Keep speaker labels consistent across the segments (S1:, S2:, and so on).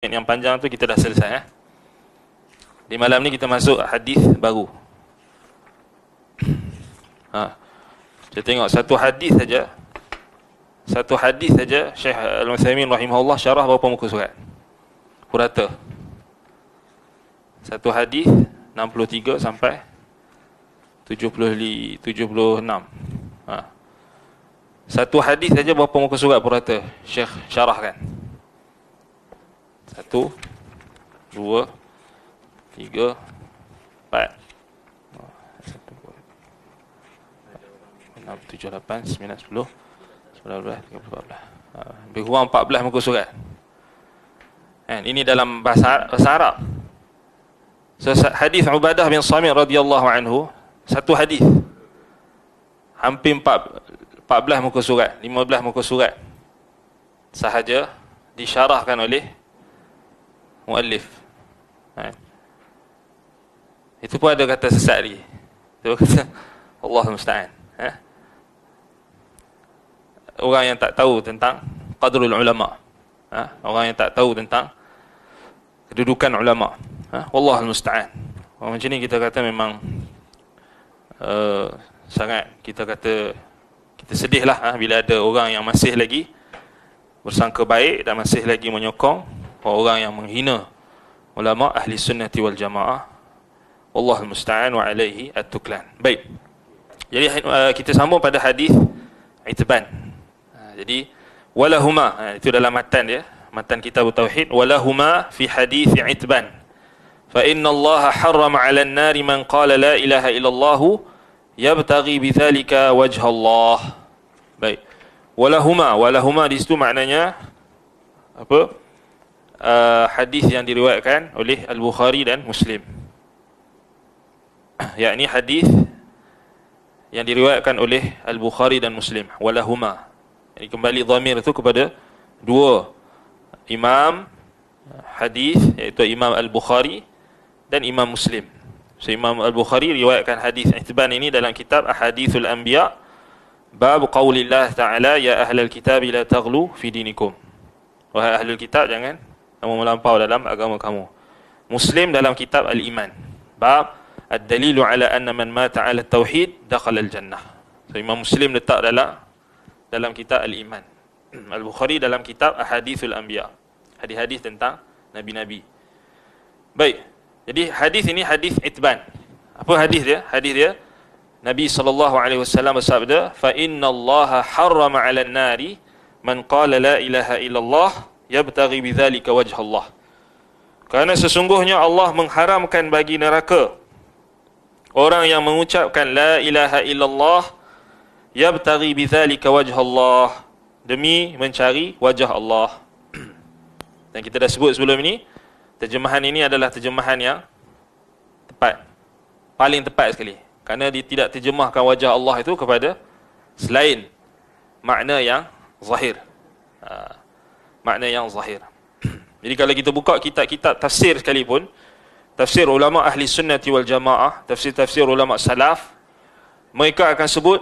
S1: yang panjang tu kita dah selesai. Di malam ni kita masuk hadis baru. Kita tengok satu hadis saja. Satu hadis saja Syekh Al-Utsaimin rahimahullah syarah berapa muka surat? Purata. Satu hadis 63 sampai 76. Satu hadis saja berapa muka surat purata? Syekh syarahkan. 1 2 3 4 6 7 8 9 10 11 13 14 lebih kurang 14 muka surat. Ini dalam bahasa Arab. So, hadis Ubadah bin Samit radhiyallahu anhu, satu hadis hampir 14 muka surat, 15 muka surat sahaja disyarahkan oleh muallif. Itu pun ada kata sesat lagi. Itu kata Allah musta'an. Orang yang tak tahu tentang qadrul ulama. Orang yang tak tahu tentang kedudukan ulama. Wallahu musta'an. Orang macam ni kita kata memang sangat, kita kata kita sedihlah bila ada orang yang masih lagi bersangka baik dan masih lagi menyokong orang yang menghina ulama ahli sunnati wal jamaah. Wallahu musta'an wa alaihi at-tuklan. Baik. Jadi kita sambung pada hadis Itban. Jadi walahuma, itu dalam matan dia, matan kitab tauhid, walahuma fi hadis Itban. Fa inna Allah harrama 'ala an-nar man qala la ilaha illallah yabtaghi bidzalika wajha Allah. Baik. Walahuma di situ maknanya apa? Hadis yang diriwayatkan oleh Al-Bukhari dan Muslim. Yakni hadis yang diriwayatkan oleh Al-Bukhari dan Muslim. Walahuma. Jadi kembali dhamir itu kepada dua imam hadis, iaitu Imam Al-Bukhari dan Imam Muslim. So Imam Al-Bukhari riwayatkan hadis Itban ini dalam kitab Ahadithul Anbiya, bab qaulillah ta'ala ya ahlal kitab la taghlu fi dinikum. Wahai ahlul kitab, jangan kamu melampau dalam agama kamu. Muslim dalam kitab Al-Iman, bab ad-dalilu ala anna man mata ala tauhid dakhala al-jannah. So Imam Muslim letak dalam kitab Al-Iman. Al-Bukhari dalam kitab Ahadithul Anbiya, hadis-hadis tentang nabi-nabi. Baik. Jadi hadis ini hadis Itban. Apa hadis dia? Hadis dia Nabi SAW bersabda, fa inna Allah harrama 'ala an-nari man qala la ilaha illallah yabtaghi bidzalika wajha Allah. Kerana sesungguhnya Allah mengharamkan bagi neraka orang yang mengucapkan la ilaha illallah yabtaghi bidzalika wajha Allah, demi mencari wajah Allah. Dan kita dah sebut sebelum ini, terjemahan ini adalah terjemahan yang tepat, paling tepat sekali, kerana dia tidak terjemahkan wajah Allah itu kepada selain makna yang zahir. Makna yang zahir. Jadi kalau kita buka kitab-kitab tafsir sekalipun, tafsir ulama ahli sunnati wal jamaah, tafsir ulama salaf, mereka akan sebut,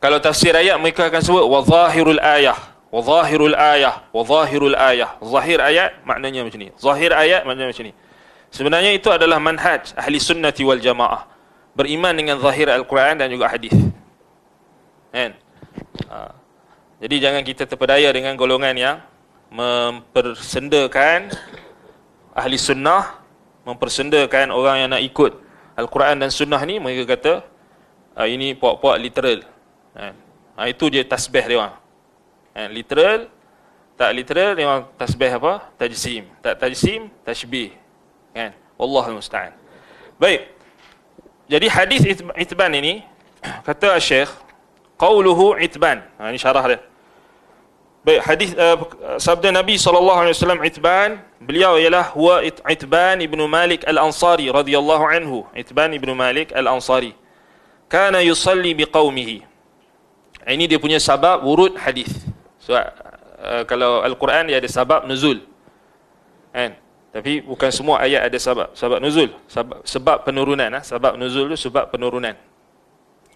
S1: kalau tafsir ayat mereka akan sebut wa zahirul ayah, wa zahirul ayah, wa zahirul ayah. Zahir ayat maknanya macam ni, zahir ayat maknanya macam ni. Sebenarnya itu adalah manhaj ahli sunnati wal jamaah, beriman dengan zahir Al-Quran dan juga hadis. Jadi jangan kita terpedaya dengan golongan yang mempersendakan ahli sunnah, mempersendakan orang yang nak ikut Al-Quran dan sunnah ni. Mereka kata ini puak-puak literal. Itu dia tasbih dia orang. Literal, tak literal, dia orang tasbih apa? Tajsim. Tak tajsim, tashbih. Wallahu musta'an. Baik. Jadi hadis Itban ini, kata Syekh, qauluhu Itban. Ini syarah dia. Baik, hadis sabda Nabi SAW Itban, beliau ialah huwa Itban ibn Malik al-Ansari radhiyallahu anhu. Itban ibn Malik al-Ansari. Kana yusalli biqaumihi. Ini dia punya sabab wurud hadis. So, kalau Al-Quran dia ada sabab nuzul. Tapi bukan semua ayat ada sabab nuzul. Sebab penurunan. Sabab nuzul itu sebab penurunan.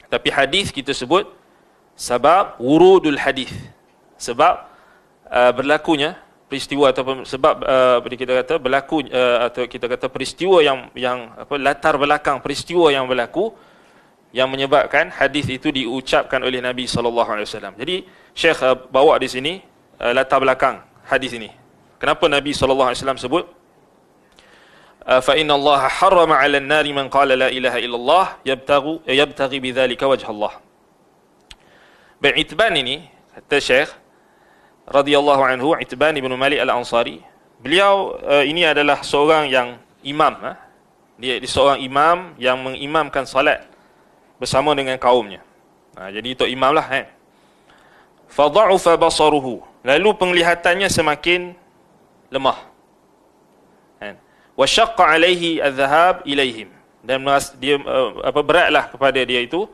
S1: Tapi hadis kita sebut sabab wurudul hadis. Sebab berlakunya peristiwa ataupun sebab kita kata berlaku atau kita kata peristiwa yang latar belakang peristiwa yang berlaku yang menyebabkan hadis itu diucapkan oleh Nabi sallallahu alaihi wasallam. Jadi Syekh bawa di sini latar belakang hadis ini. Kenapa Nabi sallallahu alaihi wasallam sebut fa inna Allah harrama 'ala an-nari man qala la ilaha illallah yabtaghi bidzalika wajha Allah. Itban ini kata Syekh radhiyallahu anhu, Itban ibn Malik al-Ansari, beliau ini adalah seorang yang imam, dia seorang imam yang mengimamkan salat bersama dengan kaumnya. Jadi itu imam lah kan. Fa dha'afa basaruhu, lalu penglihatannya semakin lemah. Wa syaqqa alaihi adh-dhahab ilaihim, dan dia beratlah kepada dia itu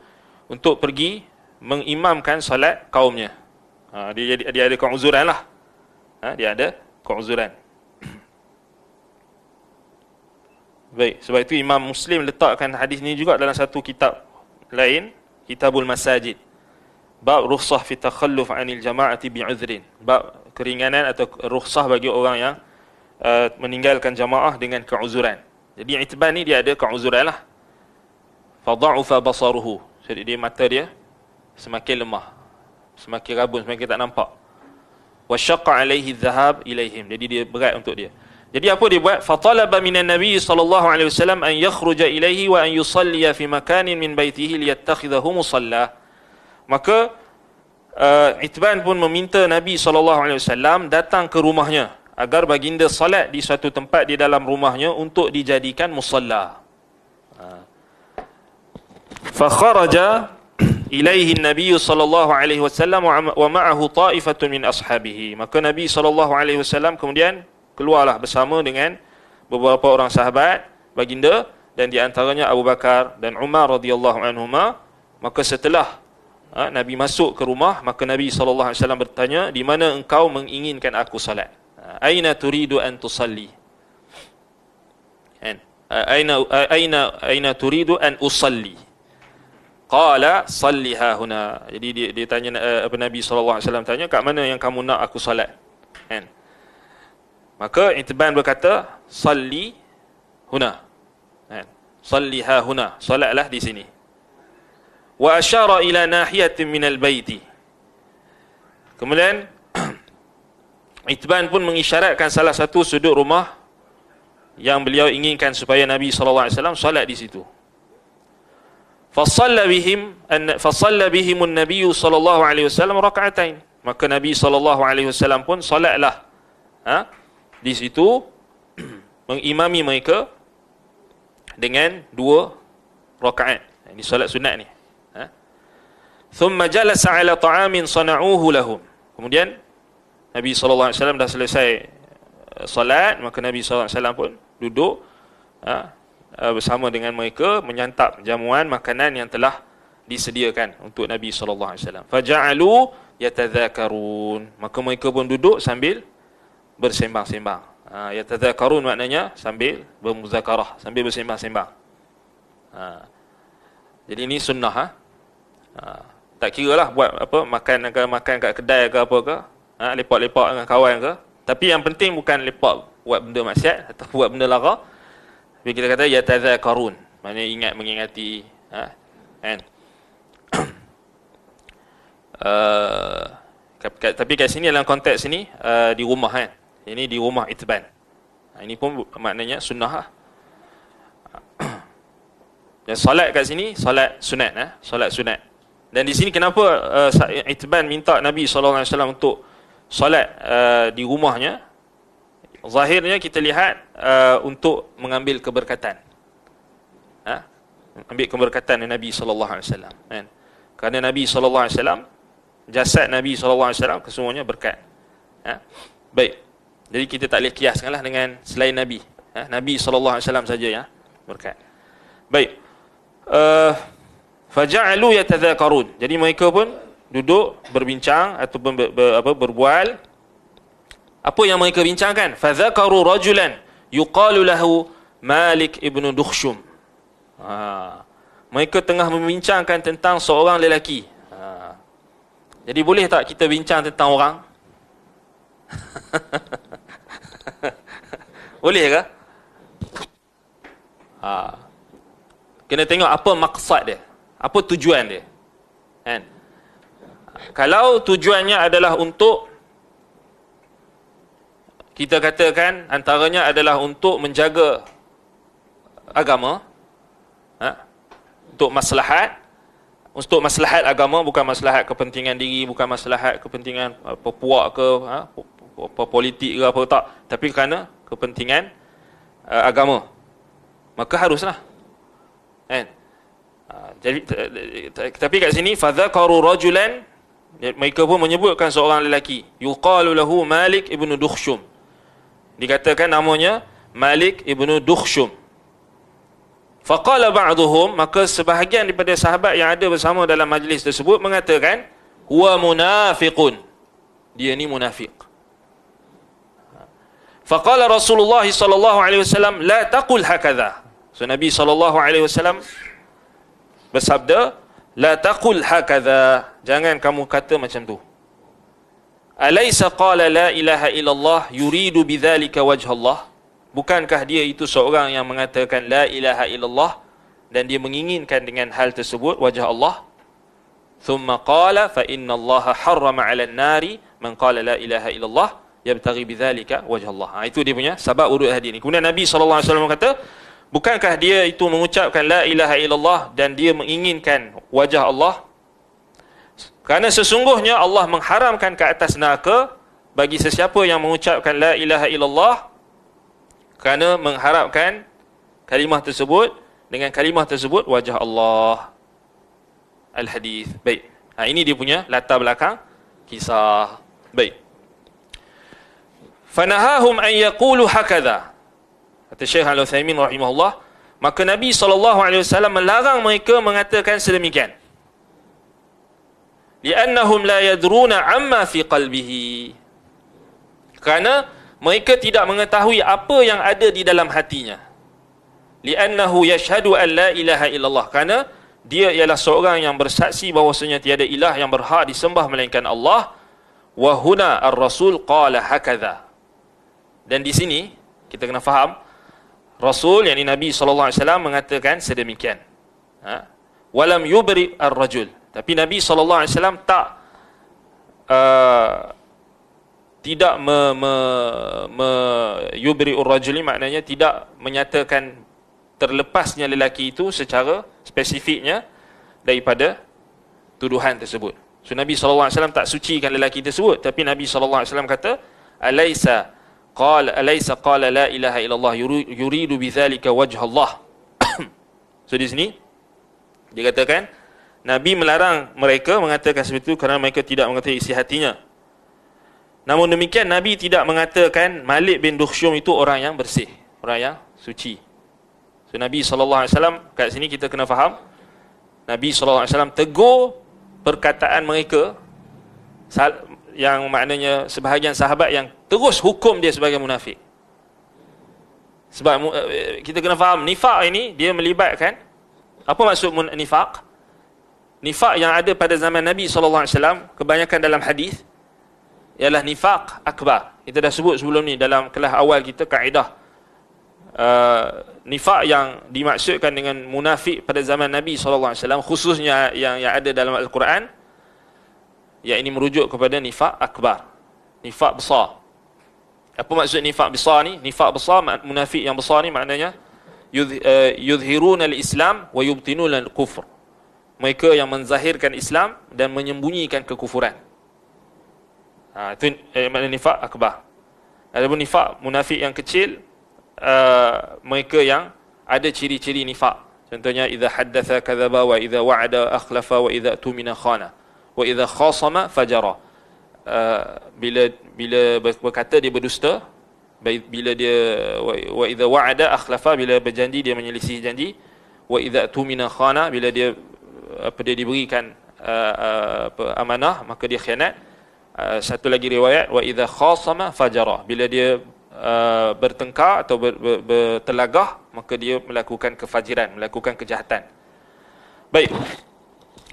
S1: untuk pergi mengimamkan salat kaumnya. Dia ada keuzuran lah. Dia ada keuzuran. Baik, sebab itu Imam Muslim letakkan hadis ini juga dalam satu kitab lain, Kitabul Masajid. Bab rukhsah fi takhalluf 'anil jama'ati bi'udhrin. Bab keringanan atau rukhsah bagi orang yang meninggalkan jamaah dengan keuzuran. Jadi Itban ni dia ada keuzuran lah. Fa dha'afa basaruhu. Jadi dia mata dia semakin lemah, semakin rabun, semakin tak nampak. Wa syaqqa alaihi adh-dhahab ilaihim. Jadi dia berat untuk dia. Jadi apa dia buat? Fa talaba minan nabiy sallallahu alaihi wasallam an yakhruja ilaihi wa an yusalliya fi makanin min baitihi liyattakhidhahu musalla. Maka Itban pun meminta Nabi SAW datang ke rumahnya agar baginda salat di suatu tempat di dalam rumahnya untuk dijadikan musalla. Fa kharaja ilaihi Nabi sallallahu alaihi wasallam wa ma'ahu ta'ifatun min ashabihi. Maka Nabi sallallahu alaihi wasallam kemudian keluarlah bersama dengan beberapa orang sahabat baginda, dan di antaranya Abu Bakar dan Umar radhiyallahu anhuma. Maka setelah Nabi masuk ke rumah, maka Nabi sallallahu alaihi wasallam bertanya, di mana engkau menginginkan aku salat? Aina turidu an tusalli? Aina turidu an usalli? Qala salliha huna. Jadi dia tanya, Nabi sallallahu alaihi wasallam tanya, kat mana yang kamu nak aku salat? Kan? Maka Itban berkata, salli huna. Kan? Salliha huna. Salatlah di sini. Wa asyara ila nahiyatin minal baiti. Kemudian Itban pun mengisyaratkan salah satu sudut rumah yang beliau inginkan supaya Nabi sallallahu alaihi wasallam salat di situ. Fasalla bihim an-nabiy sallallahu alaihi wasallam raka'atain. Maka Nabi sallallahu alaihi wasallam pun salatlah di situ mengimami mereka dengan 2 rakaat. Ini salat sunat ni. Thumma jalasa ala ta'amin sana'uhu lahum. Kemudian Nabi sallallahu alaihi wasallam dah selesai salat, maka Nabi sallallahu alaihi wasallam pun duduk bersama dengan mereka menyantap jamuan makanan yang telah disediakan untuk Nabi sallallahu alaihi wasallam. Faja'alu yatadzakarun. Maka mereka pun duduk sambil bersembang-sembang. Yatadzakarun maknanya sambil bermuzakarah, sambil bersembang-sembang. Jadi ini sunnah. Tak kira lah buat apa, makan kat kedai ke apa ke, lepak-lepak dengan kawan ke. Tapi yang penting bukan lepak buat benda maksiat atau buat benda lara. Tapi kita kata yatadzakarun, maknanya mengingati, kan. Tapi kat sini dalam konteks sini di rumah kan. Ini di rumah Itban. Ini pun maknanya sunnah. Dan solat kat sini solat sunat, solat sunat. Dan di sini kenapa Itban minta Nabi sallallahu alaihi wasallam untuk solat di rumahnya? Zahirnya kita lihat untuk mengambil keberkatan. Ambil keberkatan dari Nabi sallallahu alaihi wasallam, kan? Kerana Nabi sallallahu alaihi wasallam, jasad Nabi sallallahu alaihi wasallam kesemuanya berkat. Baik. Jadi kita tak boleh kiaskanlah dengan selain Nabi. Nabi sallallahu alaihi wasallam saja yang berkat. Baik. Faja'alu yatadzakarun. Jadi mereka pun duduk berbincang ataupun berbual. Apa yang mereka bincangkan? Fadzakaru rajulan yuqalu lahu Malik ibn Dukhshum. Mereka tengah membincangkan tentang seorang lelaki. Jadi boleh tak kita bincang tentang orang? Boleh ke? Kena tengok apa maksud dia, apa tujuan dia, kan? Kalau tujuannya adalah untuk, kita katakan antaranya adalah untuk menjaga agama, untuk maslahat agama, bukan maslahat kepentingan diri, bukan maslahat kepentingan puak ke politik ke apa tak, tapi kerana kepentingan agama, maka haruslah, kan? Jadi tapi kat sini fadzakaru rajulan, mereka pun menyebutkan seorang lelaki, yuqalu lahu Malik ibnu Dukhshum, dikatakan namanya Malik ibnu Dukhshum. Faqala ba'duhum, maka sebahagian daripada sahabat yang ada bersama dalam majlis tersebut mengatakan, huwa munafiqun, dia ni munafik. Faqala Rasulullah sallallahu alaihi wasallam, la taqul hakadha. So Nabi sallallahu alaihi wasallam bersabda, la taqul hakadha, jangan kamu kata macam tu. Alaysa qala la ilaha illallah yuridu bidzalika wajha Allah, bukankah dia itu seorang yang mengatakan la ilaha illallah dan dia menginginkan dengan hal tersebut wajah Allah? Thumma qala fa inna Allah harrama 'ala an-nari man qala la ilaha illallah yabtaghi bidzalika wajha Allah. Itu dia punya sebab urut hadis ni. Kemudian Nabi sallallahu alaihi wasallam kata, bukankah dia itu mengucapkan la ilaha illallah dan dia menginginkan wajah Allah? Kerana sesungguhnya Allah mengharamkan ke atas neraka bagi sesiapa yang mengucapkan la ilaha illallah, kerana mengharapkan kalimah tersebut, dengan kalimah tersebut wajah Allah. Al-hadis. Baik. Ini dia punya latar belakang kisah. Baik. Fanahahum an yaqulu hakadha. Kata Syekh Al-Utsaimin rahimahullah, maka Nabi SAW melarang mereka mengatakan sedemikian. Li'annahum la yadruna amma fi qalbihi. Kerana mereka tidak mengetahui apa yang ada di dalam hatinya. Li'annahu yashhadu an la ilaha illallah, kerana dia ialah seorang yang bersaksi bahawasanya tiada ilah yang berhak disembah melainkan Allah. Wa huna ar-rasul qala hakadha. Dan di sini kita kena faham, Rasul, yakni Nabi SAW mengatakan sedemikian. Walam yubri ar-rajul, tapi Nabi SAW tidak yubri'ur rajuli, maknanya tidak menyatakan terlepasnya lelaki itu secara spesifiknya daripada tuduhan tersebut. So Nabi SAW tak sucikan lelaki tersebut, tapi Nabi SAW kata, alaysa qala la ilaha illallah yuridu bidzalika wajha Allah. So di sini dia katakan Nabi melarang mereka mengatakan seperti itu kerana mereka tidak mengetahui isi hatinya. Namun demikian Nabi tidak mengatakan Malik bin Dukhshum itu orang yang bersih, orang yang suci. So Nabi SAW, kat sini kita kena faham, Nabi SAW tegur perkataan mereka yang maknanya sebahagian sahabat yang terus hukum dia sebagai munafik. Sebab kita kena faham, nifak ini dia melibatkan, apa maksud nifak? Nifak yang ada pada zaman Nabi SAW, kebanyakan dalam hadis, ialah nifak akbar. Kita dah sebut sebelum ni dalam kelas awal kita, kaedah nifak yang dimaksudkan dengan munafik pada zaman Nabi SAW, khususnya yang ada dalam Al-Quran, yang ini merujuk kepada nifak akbar, nifak besar. Apa maksud nifak besar ni? Nifak besar, munafik yang besar ni maknanya yudhiruna al-Islam wa yubtinuna al-kufr. Mereka yang menzahirkan Islam dan menyembunyikan kekufuran. Itu makna nifak akbar. Adapun nifak munafik yang kecil, mereka yang ada ciri-ciri nifak. Contohnya, idza haddatha kadzaba wa idza wa'ada akhlafa wa idza tumina khana wa idza khasama fajara. Bila berkata dia berdusta, bila dia wa idza wa'ada akhlafa, bila berjanji dia menyelisih janji, wa idza tumina khana, bila dia diberikan amanah maka dia khianat. Satu lagi riwayat, wa idza khasama fajara, bila dia bertengkar atau bertelagah maka dia melakukan kefajiran, melakukan kejahatan. Baik,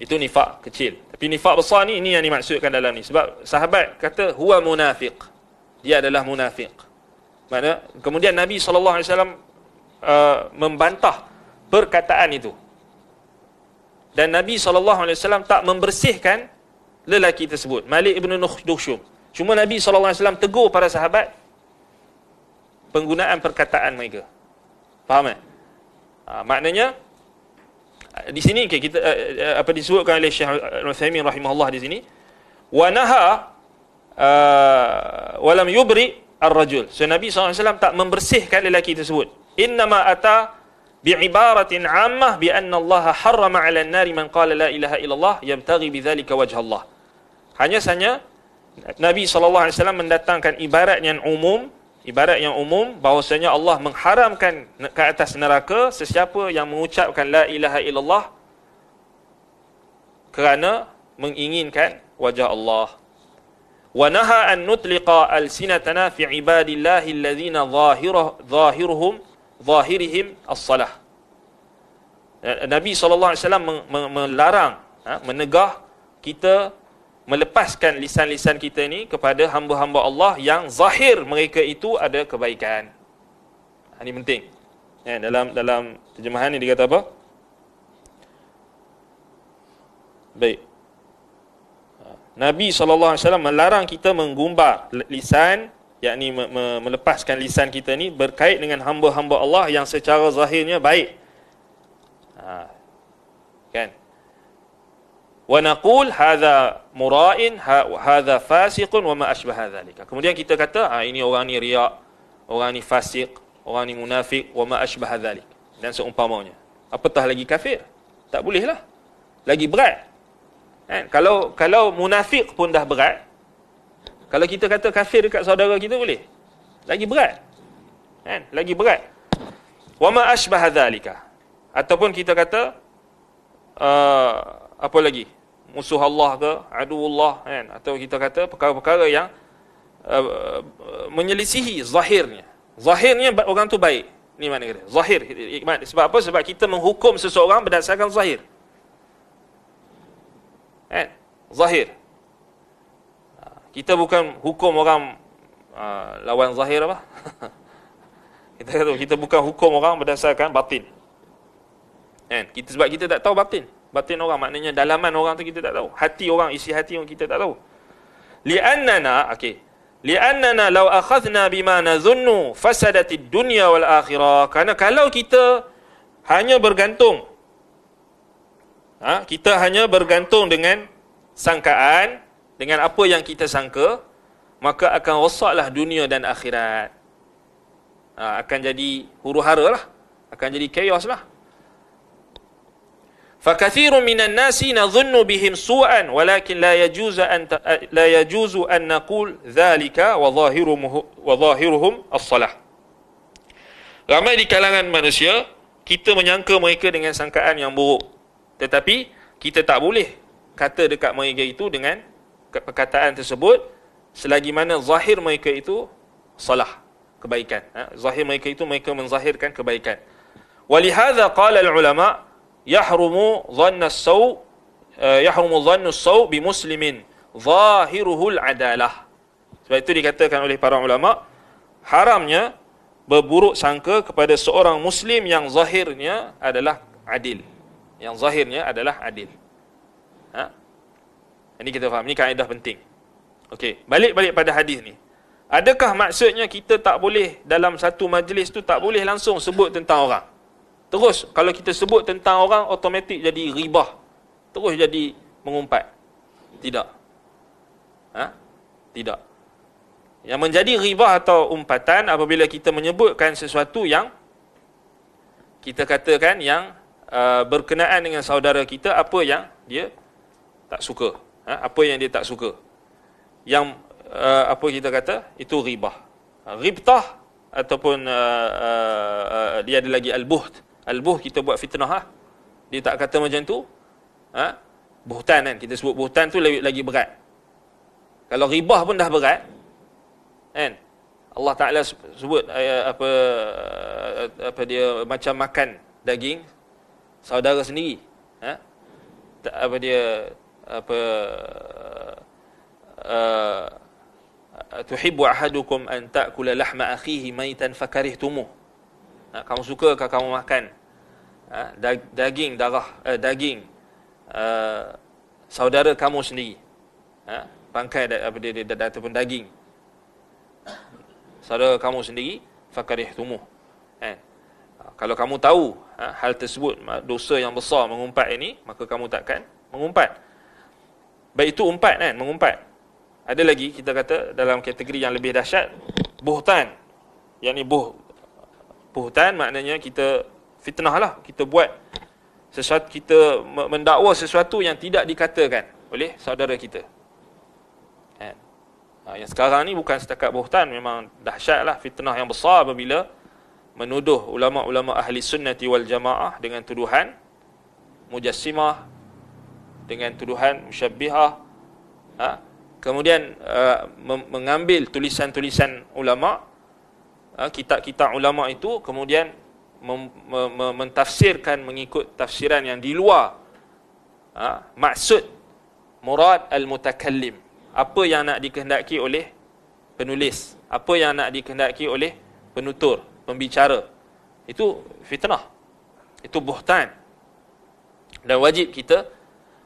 S1: itu nifak kecil. Tapi nifak besar ni, ini yang dimaksudkan dalam ni. Sebab sahabat kata huwa munafiq, dia adalah munafik. Mana kemudian Nabi SAW membantah perkataan itu. Dan Nabi SAW tak membersihkan lelaki tersebut, Malik ibn Dukhshum. Cuma Nabi SAW tegur para sahabat penggunaan perkataan mereka. Faham tak? Maknanya di sini kita apa disebutkan oleh Syekh Al-Utsaimin rahimahullah di sini, wa naha wa lam yubri ar-rajul. So Nabi SAW tak membersihkan lelaki tersebut. Innama ata bi'ibaratin 'ammah bi anna Allah harrama 'ala an-nari man qala la ilaha illallah yabtaghi bidzalika wajha Allah. Hanya saja Nabi SAW mendatangkan ibarat yang umum bahawasanya Allah mengharamkan ke atas neraka sesiapa yang mengucapkan la ilaha illallah kerana menginginkan wajah Allah. Wa naha an nutliqa alsinatana fi ibadillahi alladhina zahirihim as-salah. Nabi SAW melarang, menegah kita melepaskan lisan-lisan kita ni kepada hamba-hamba Allah yang zahir mereka itu ada kebaikan. Ini penting. Dalam terjemahan ni dia kata apa? Baik. Nabi SAW melarang kita menggumbar lisan, yakni melepaskan lisan kita ni berkait dengan hamba-hamba Allah yang secara zahirnya baik. Kan? Wa naqul hadza mura'in hadza fasiqun wa ma ashbaha dzalika. Kemudian kita kata ini orang ni riak, orang ni fasik, orang ni munafik, wa ma ashbaha dzalik, dan seumpamanya. Apatah lagi kafir? Tak boleh lah. Lagi berat. Kan? Kalau munafik pun dah berat, kalau kita kata kafir dekat saudara kita boleh? Lagi berat. Kan? Lagi berat. Wa ma ashbaha dzalika. Ataupun kita kata apa lagi? Musuh Allah ke, aduullah, kan? Atau kita kata perkara-perkara yang menyelisihi zahirnya. Zahirnya orang tu baik. Ni makna kata. Zahir. Sebab apa? Sebab kita menghukum seseorang berdasarkan zahir. Kan? Zahir. Kita bukan hukum orang lawan zahir apa? Kita bukan hukum orang berdasarkan batin. Kan? Sebab kita tak tahu batin orang, maknanya dalaman orang tu kita tak tahu. Hati orang, isi hati orang kita tak tahu. Li'annana law akhadna bima nadhunnu fasadatid dunya wal akhirah. Kerana kalau kita hanya bergantung dengan sangkaan, dengan apa yang kita sangka, maka akan rosaklah dunia dan akhirat. Akan jadi huru-hara lah, akan jadi chaos lah. فَكَثِيرٌ مِنَ النَّاسِ نَظُنُّ بِهِمْ سُوءًا وَلَكِنْ لَا يَجُوزُ أَن نَّقُولَ ذَلِكَ وَظَاهِرُهُمْ الصَّلَاحِ. Ramai di kalangan manusia, kita menyangka mereka dengan sangkaan yang buruk. Tetapi, kita tak boleh kata dekat mereka itu dengan perkataan tersebut, selagi mana zahir mereka itu salah, kebaikan. Zahir mereka itu, mereka menzahirkan kebaikan. وَلِهَذَا قَالَ الْعُلَمَاء yahrumu dhannu as-saw bi muslimin zahiruhul adalah. Sebab itu dikatakan oleh para ulama, haramnya berburuk sangka kepada seorang muslim yang zahirnya adalah adil. Yang zahirnya adalah adil. Ini kita faham, ini kaedah penting. Okey, balik pada hadis ni. Adakah maksudnya kita tak boleh dalam satu majlis tu tak boleh langsung sebut tentang orang? Terus kalau kita sebut tentang orang, automatik jadi ribah, terus jadi mengumpat? Tidak. Tidak. Yang menjadi ribah atau umpatan apabila kita menyebutkan sesuatu yang kita katakan yang berkenaan dengan saudara kita, apa yang dia tak suka, apa yang dia tak suka, yang apa kita kata itu ribah. Ribtah ataupun dia ada lagi al-buht. Al-buh kita buat fitnah, dia tak kata macam tu, buhtan kan, kita sebut buhtan tu lagi berat. Kalau ribah pun dah berat kan, Allah Ta'ala sebut apa dia, macam makan daging saudara sendiri, tuhibbu ahadukum an ta'kula lahma akhihi maitan fakarihtumuh. Kamu sukakah kamu makan daging daging saudara kamu sendiri, bangkai ataupun daging saudara kamu sendiri, fakarihtumuh. Kalau kamu tahu hal tersebut dosa yang besar mengumpat ini, maka kamu takkan mengumpat. Baik itu umpat kan, mengumpat. Ada lagi kita kata dalam kategori yang lebih dahsyat, buhtan. Yang ni buhtan maknanya kita fitnah lah, kita buat sesuatu, kita mendakwa sesuatu yang tidak dikatakan oleh saudara kita. Yang sekarang ni bukan setakat buhtan, memang dahsyat lah, fitnah yang besar apabila menuduh ulama-ulama ahli sunnati wal jamaah dengan tuduhan mujassimah, dengan tuduhan musyabbihah, kemudian mengambil tulisan-tulisan ulama, kitab-kitab ulama itu, kemudian mentafsirkan mengikut tafsiran yang di luar maksud murad al-mutakallim, apa yang nak dikehendaki oleh penulis, apa yang nak dikehendaki oleh penutur, pembicara. Itu fitnah, itu buhtan, dan wajib kita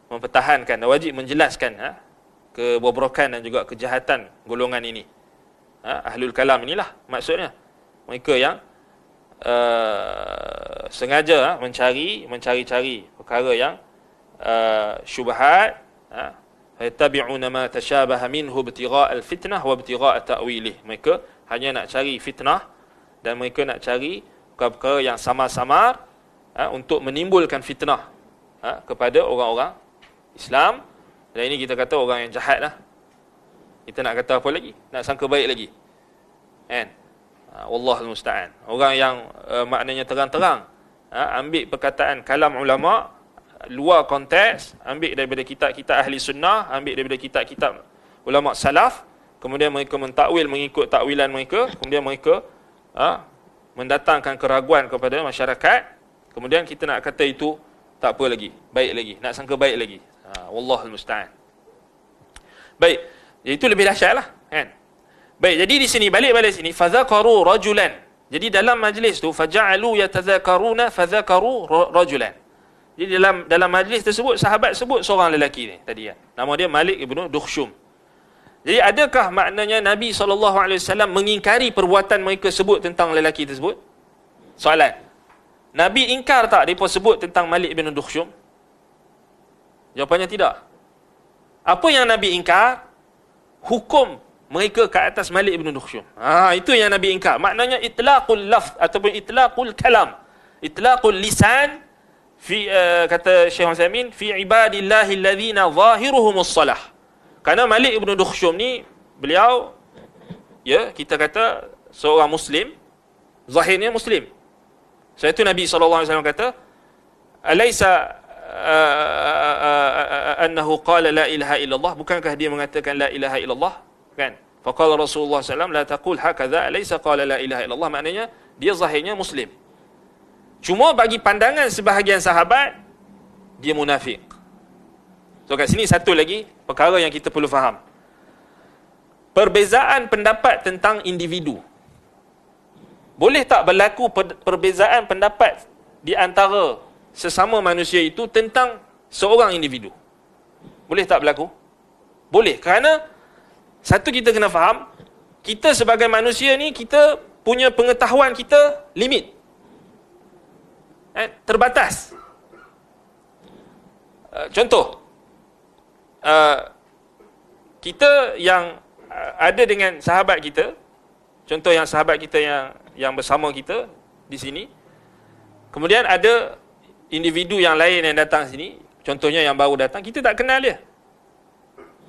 S1: mempertahankan dan wajib menjelaskan kebobrokan dan juga kejahatan golongan ini. Ahlul kalam inilah maksudnya, mereka yang sengaja mencari-cari perkara yang syubhat, yattabi'una ma tashabaha minhu ibtigha' al-fitnah wa ibtigha' ta'wilih. Mereka hanya nak cari fitnah dan mereka nak cari perkara yang samar-samar untuk menimbulkan fitnah kepada orang-orang Islam. Dan ini kita kata orang yang jahat lah. Kita nak kata apa lagi? Nak sangka baik lagi, kan? Wallahul musta'an. Orang yang maknanya terang-terang ambil perkataan kalam ulama luar konteks, ambil daripada kitab-kitab ahli sunnah, ambil daripada kitab-kitab ulama salaf, kemudian mereka mentakwil mengikut takwilan mereka, kemudian mereka mendatangkan keraguan kepada masyarakat. Kemudian kita nak kata itu tak apa lagi, baik lagi, nak sangka baik lagi. Wallahul musta'an. Baik, itu lebih dahsyat lah, kan? Baik, jadi di sini balik sini, fadzakaru rajulan. Jadi dalam majlis tu faja'alu yatadzakaruna fadzakaru rajulan. Jadi dalam majlis tersebut sahabat sebut seorang lelaki ni tadi, nama dia Malik ibnu Dukhshum. Jadi adakah maknanya Nabi SAW mengingkari perbuatan mereka sebut tentang lelaki tersebut? Soalan. Nabi ingkar tak mereka sebut tentang Malik bin Dukhshum? Jawapannya tidak. Apa yang Nabi ingkar? Hukum mereka ke atas Malik bin Dukhshum. Itu yang Nabi ingkar. Maknanya itlaqul lafz ataupun itlaqul kalam. Itlaqul lisan fi kata Syekh Utsaimin fi ibadillahi alladhina zahiruhumus salah. Kerana Malik ibn Dukhshum ni, beliau, kita kata seorang Muslim, zahirnya Muslim. Sebab itu Nabi SAW kata, alaysa annahu qala la ilaha illallah, bukankah dia mengatakan la ilaha illallah, kan? Faqala Rasulullah SAW, la taqul hakadha, alaysa qala la ilaha illallah. Maknanya dia zahirnya Muslim, cuma bagi pandangan sebahagian sahabat dia munafik. So kat sini satu lagi perkara yang kita perlu faham. Perbezaan pendapat tentang individu. Boleh tak berlaku perbezaan pendapat di antara sesama manusia itu tentang seorang individu? Boleh tak berlaku? Boleh, kerana satu kita kena faham, kita sebagai manusia ni, kita punya pengetahuan kita limit, terbatas. Contoh, kita yang ada dengan sahabat kita, contoh yang sahabat kita yang bersama kita di sini, kemudian ada individu yang lain yang datang sini, contohnya yang baru datang, kita tak kenal dia,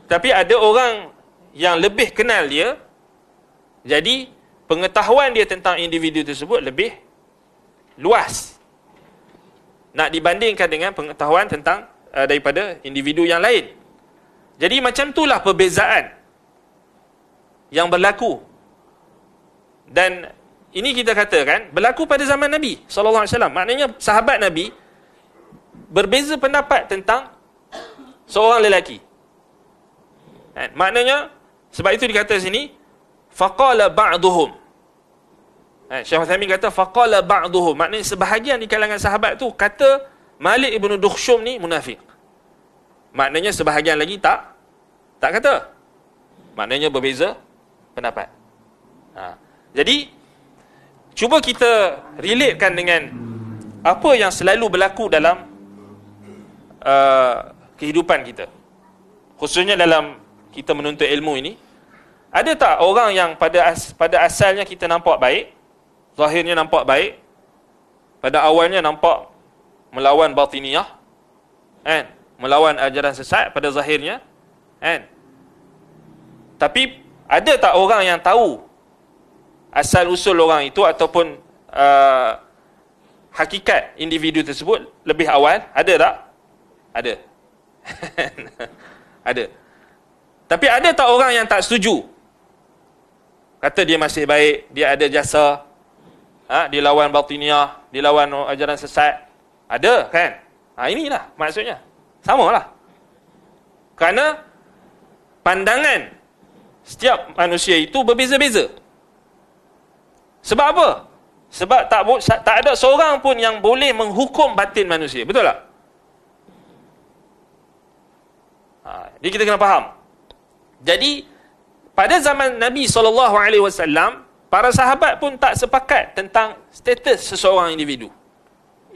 S1: tapi ada orang yang lebih kenal dia, jadi pengetahuan dia tentang individu tersebut lebih luas nak dibandingkan dengan pengetahuan tentang daripada individu yang lain. Jadi macam itulah perbezaan yang berlaku. Dan ini kita katakan berlaku pada zaman Nabi SAW. Maknanya sahabat Nabi berbeza pendapat tentang seorang lelaki. Maknanya Sebab itu dikata sini faqala ba'duhum. Syekh Uthaymin kata faqala ba'duhum, maknanya sebahagian di kalangan sahabat tu kata Malik ibn Dukhshum ni munafik. Maknanya sebahagian lagi tak kata. Maknanya berbeza pendapat. Jadi cuba kita relatekan dengan apa yang selalu berlaku dalam kehidupan kita, khususnya dalam kita menuntut ilmu ini. Ada tak orang yang pada asalnya kita nampak baik, zahirnya nampak baik, pada awalnya nampak melawan batiniyah, kan? Melawan ajaran sesat pada zahirnya, kan? Tapi ada tak orang yang tahu asal usul orang itu ataupun hakikat individu tersebut lebih awal? Ada tak? Ada. Ada. Tapi ada tak orang yang tak setuju? Kata dia masih baik, dia ada jasa, dia lawan batiniyah, dia lawan ajaran sesat. Ada, kan? Inilah maksudnya. Samalah. Kerana pandangan setiap manusia itu berbeza-beza. Sebab apa? Sebab tak ada seorang pun yang boleh menghukum batin manusia. Betul tak? Jadi kita kena faham. Jadi pada zaman Nabi SAW, para sahabat pun tak sepakat tentang status seseorang individu.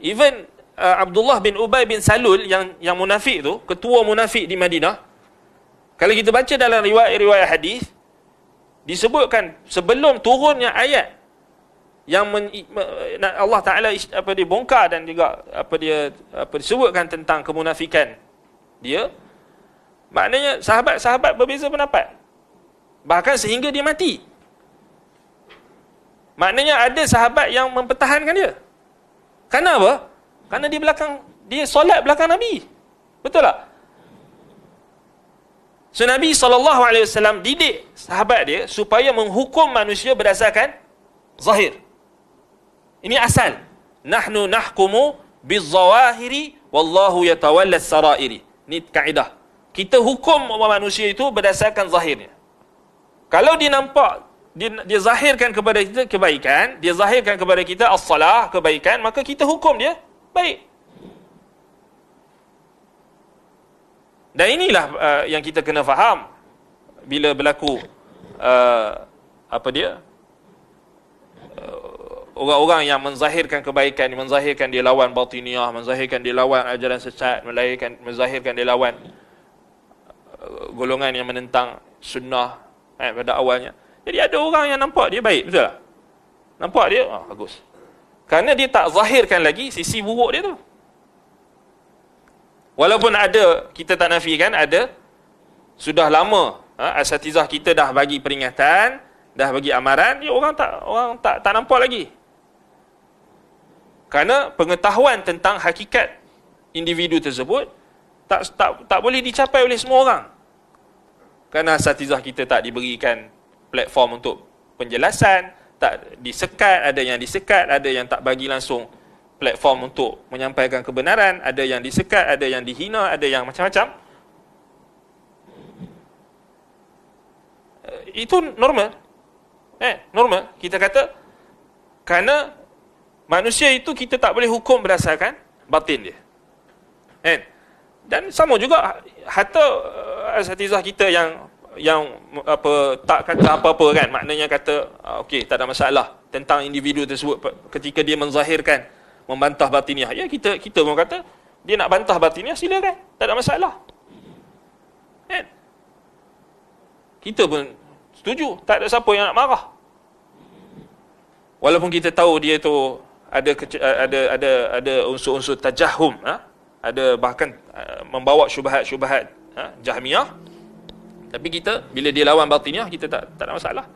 S1: Even Abdullah bin Ubay bin Salul yang munafik tu, ketua munafik di Madinah, kalau kita baca dalam riwayat hadis, disebutkan sebelum turunnya ayat yang Allah Taala dia bongkar dan juga disebutkan tentang kemunafikan dia, maknanya sahabat-sahabat berbeza pendapat. Bahkan sehingga dia mati. Maknanya ada sahabat yang mempertahankan dia. Kerana apa? Kerana dia solat belakang Nabi. Betul tak? So Nabi SAW didik sahabat dia supaya menghukum manusia berdasarkan zahir. Ini asal. Nahnu nahkumu bizzawahiri wallahu yatawalla as-sarairi. Ini kaedah. Kita hukum manusia itu berdasarkan zahirnya. Kalau dia nampak, dia zahirkan kepada kita kebaikan, dia zahirkan kepada kita as-salah, kebaikan, maka kita hukum dia baik. Dan inilah yang kita kena faham bila berlaku orang-orang yang menzahirkan kebaikan, menzahirkan dia lawan batiniyah, menzahirkan dia lawan ajaran sesat, menzahirkan dia lawan golongan yang menentang sunnah pada awalnya. Jadi ada orang yang nampak dia baik, betul tak? Nampak dia, bagus. Kerana dia tak zahirkan lagi sisi buruk dia tu. Walaupun ada, kita tak nafikan, ada, sudah lama asatizah kita dah bagi peringatan, dah bagi amaran, orang tak nampak lagi. Kerana pengetahuan tentang hakikat individu tersebut tak boleh dicapai oleh semua orang. Kerana asatizah kita tak diberikan platform untuk penjelasan, tak disekat, ada yang disekat, ada yang tak bagi langsung platform untuk menyampaikan kebenaran, ada yang disekat, ada yang dihina, ada yang macam-macam. Itu normal. Normal. Kita kata, kerana manusia itu kita tak boleh hukum berdasarkan batin dia. Dan sama juga hatta asatizah kita yang tak kata apa-apa kan, maknanya kata okey, tak ada masalah tentang individu tersebut ketika dia menzahirkan, membantah batiniah. Ya, kita pun kata dia nak bantah batiniah, silakan, tak ada masalah. Kita pun setuju, tak ada siapa yang nak marah. Walaupun kita tahu dia tu ada unsur-unsur tajahum, ada bahkan membawa syubhat-syubhat Jahmiyah. Tapi kita, bila dia lawan batiniyah, kita tak ada masalah.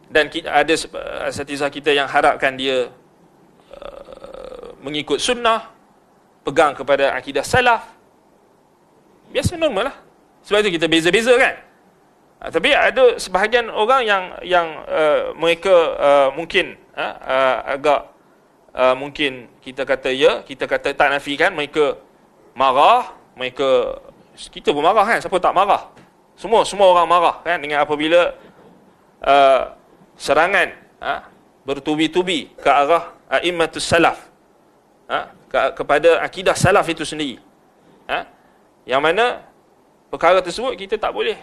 S1: Dan ada asatizah kita yang harapkan dia mengikut sunnah, pegang kepada akidah salaf. Biasa, normal lah. Sebab itu kita beza-beza kan. Tapi ada sebahagian orang yang mereka mungkin agak mungkin kita kata ya, kita kata tak nafikan, mereka marah, kita pun marah kan, siapa tak marah? Semua orang marah kan dengan apabila serangan bertubi-tubi ke arah a'immatus salaf, kepada akidah salaf itu sendiri, yang mana perkara tersebut kita tak boleh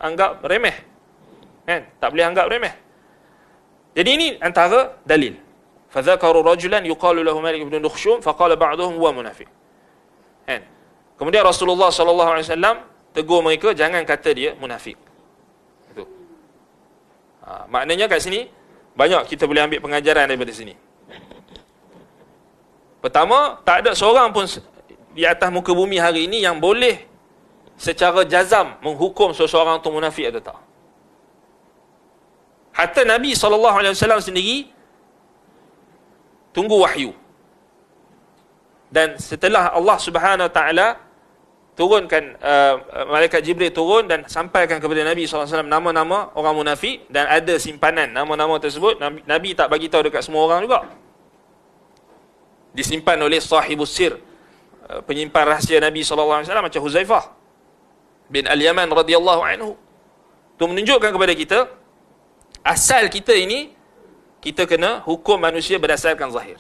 S1: anggap remeh, kan? Tak boleh anggap remeh. Jadi ini antara dalil. Fadzakaru rajulan yuqalu lahu Malik ibn Dukhshum faqala ba'duhum huwa munafiq. Kan? Kemudian Rasulullah sallallahu alaihi wasallam tegur mereka jangan kata dia munafik. Itu. Maknanya kat sini banyak kita boleh ambil pengajaran daripada sini. Pertama, tak ada seorang pun di atas muka bumi hari ini yang boleh secara jazam menghukum seseorang itu munafik atau tak. Hatta Nabi SAW sendiri tunggu wahyu. Dan setelah Allah Subhanahu Wa Taala turunkan, malaikat Jibril turun dan sampaikan kepada Nabi SAW nama-nama orang munafik, dan ada simpanan nama-nama tersebut, Nabi tak bagi tahu dekat semua orang juga. Disimpan oleh sahibus sir, penyimpan rahsia Nabi SAW macam Huzaifah bin Al-Yaman radhiyallahu anhu. Itu menunjukkan kepada kita asal kita ini, kita kena hukum manusia berdasarkan zahir.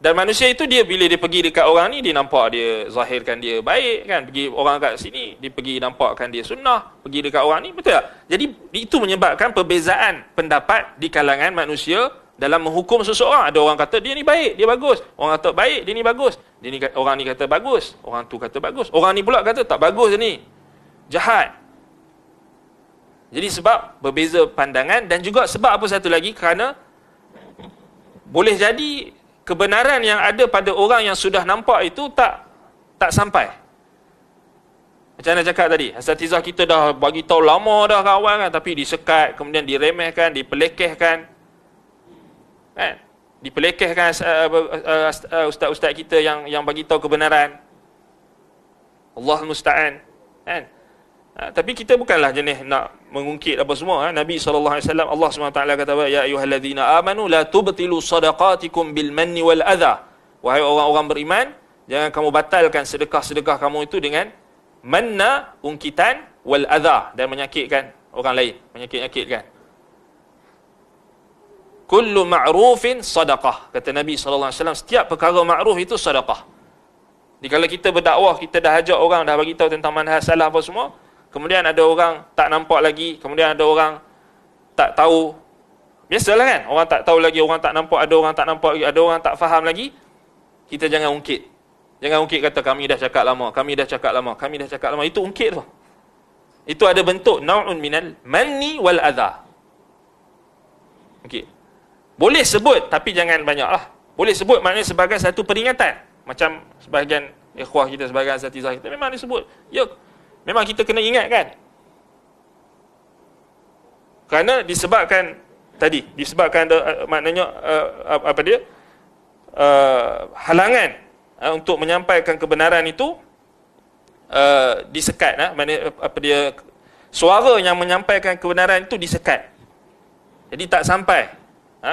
S1: Dan manusia itu dia bila dia pergi dekat orang ni, dia nampak dia zahirkan dia baik kan, pergi orang kat sini dia pergi nampakkan dia sunnah, pergi dekat orang ni, betul tak? Jadi itu menyebabkan perbezaan pendapat di kalangan manusia dalam menghukum seseorang. Ada orang kata dia ni baik, dia bagus. Orang kata baik, dia ni bagus. Orang ni kata bagus, orang tu kata bagus. Orang ni pula kata tak bagus ni, jahat. Jadi sebab berbeza pandangan, dan juga sebab apa satu lagi, kerana boleh jadi kebenaran yang ada pada orang yang sudah nampak itu tak sampai. Macam mana cakap tadi, asatizah kita dah bagi tahu lama dah kawan kan, tapi disekat, kemudian diremehkan, dipelekehkan. Kan? Dipelekehkan ustaz-ustaz kita yang bagi tahu kebenaran. Allah musta'an. Kan? Tapi kita bukanlah jenis nak mengungkit apa semua. Nabi SAW, Allah SWT kata, ya ayyuhalladzina amanu la tubtilu sadaqatikum bil manni wal adha. Wahai orang-orang beriman, jangan kamu batalkan sedekah-sedekah kamu itu dengan manna, ungkitan, wal adha, dan menyakitkan orang lain, menyakit-nyakitkan. Kullu ma'rufin sadaqah, kata Nabi SAW, setiap perkara ma'ruf itu sadaqah. Jadi kalau kita berdakwah, kita dah ajak orang, dah bagi tahu tentang manhaj salah apa semua, kemudian ada orang tak nampak lagi, kemudian ada orang tak tahu. Biasalah kan, orang tak tahu lagi, orang tak nampak, ada orang tak nampak lagi, ada orang tak faham lagi. Kita jangan ungkit. Jangan ungkit kata kami dah cakap lama, kami dah cakap lama, kami dah cakap lama. Itu ungkit tu. Itu ada bentuk nau'un minal manni wal adha. Okey. Boleh sebut tapi jangan banyaklah. Boleh sebut maknanya sebagai satu peringatan. Macam sebahagian ikhwah kita, sebahagian asatizah kita memang disebut. Ya, memang kita kena ingat kan. Kerana disebabkan tadi, disebabkan maknanya apa dia? Halangan untuk menyampaikan kebenaran itu disekat, maknanya apa dia, suara yang menyampaikan kebenaran itu disekat. Jadi tak sampai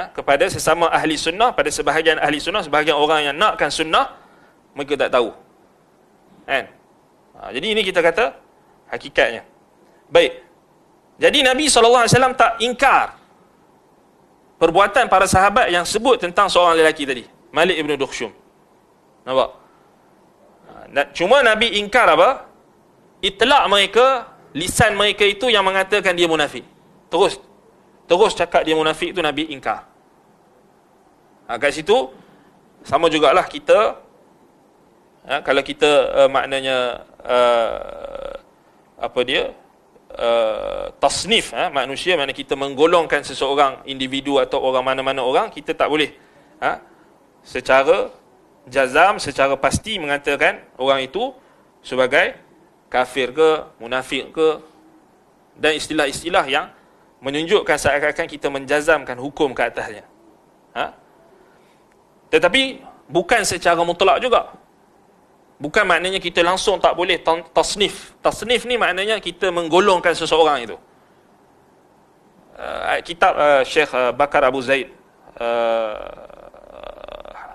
S1: kepada sesama ahli sunnah, pada sebahagian ahli sunnah, sebahagian orang yang nakkan sunnah, mereka tak tahu. Kan? Jadi ini kita kata hakikatnya. Baik. Jadi Nabi SAW tak ingkar perbuatan para sahabat yang sebut tentang seorang lelaki tadi, Malik ibn Dukhshum. Nampak? Cuma Nabi ingkar apa? Itlaq mereka, lisan mereka itu yang mengatakan dia munafik. Terus cakap dia munafik itu Nabi ingkar. Kat situ sama jugalah kita, kalau kita maknanya apa dia, tasnif manusia, mana kita menggolongkan seseorang individu atau orang mana-mana orang, kita tak boleh secara jazam, secara pasti mengatakan orang itu sebagai kafir ke, munafik ke, dan istilah-istilah yang menunjukkan seakan-akan kita menjazamkan hukum ke atasnya. Tetapi bukan secara mutlak juga. Bukan maknanya kita langsung tak boleh tasnif. Tasnif ni maknanya kita menggolongkan seseorang itu. Kitab Syekh Bakar Abu Zaid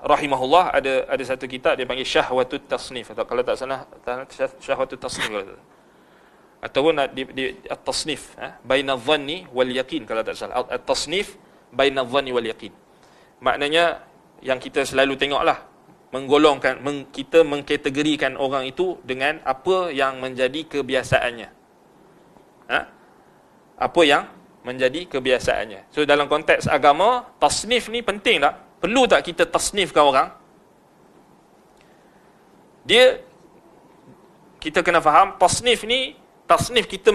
S1: rahimahullah ada satu kitab dia panggil Syahwatut Tasnif, atau kalau tak salah Syahwatut Tasnif ataupun di at-tasnif baina dhanni wal yaqin, kalau tak salah at-tasnif baina dhanni wal yaqin. Maknanya yang kita selalu tengoklah, menggolongkan kita mengkategorikan orang itu dengan apa yang menjadi kebiasaannya. Apa yang menjadi kebiasaannya. So dalam konteks agama, tasnif ni penting tak? Perlu tak kita tasnifkan orang? Kita kena faham, tasnif kita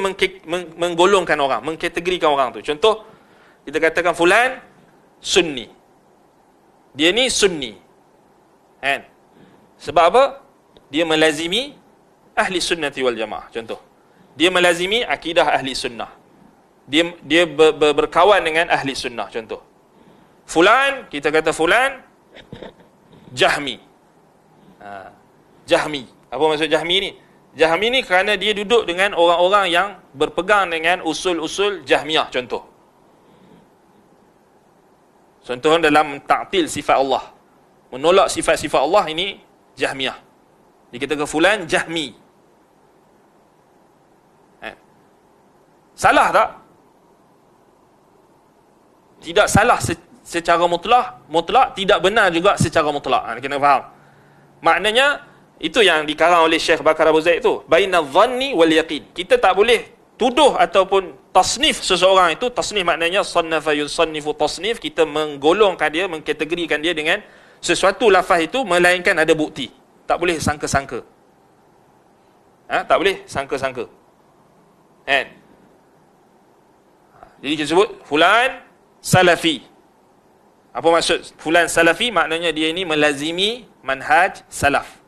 S1: menggolongkan orang, mengkategorikan orang tu. Contoh, kita katakan fulan sunni. Dia ni sunni. Kan? Sebab apa? Dia melazimi ahli sunnati wal jamaah. Contoh, dia melazimi akidah ahli sunnah. Dia berkawan dengan ahli sunnah. Contoh, fulan, kita kata fulan Jahmi. Jahmi. Apa maksud Jahmi ni? Jahmi ni kerana dia duduk dengan orang-orang yang berpegang dengan usul-usul Jahmiyah. Contoh dalam ta'til sifat Allah, menolak sifat-sifat Allah, ini Jahmiyah. Dia kata ke fulan Jahmi. Salah tak? Tidak salah secara mutlak, tidak benar juga secara mutlak. Kena faham. Maknanya itu yang dikarang oleh Syekh Bakar Abu Zaid tu, baina dhanni wal yaqin. Kita tak boleh tuduh ataupun tasnif seseorang itu. Tasnif maknanya sannafa yusannifu tasnif, kita menggolongkan dia, mengkategorikan dia dengan sesuatu lafaz itu melainkan ada bukti. Tak boleh sangka-sangka. Tak boleh sangka-sangka. Kan? Jadi kita sebut fulan salafi. Apa maksud fulan salafi? Maknanya dia ini melazimi manhaj salaf.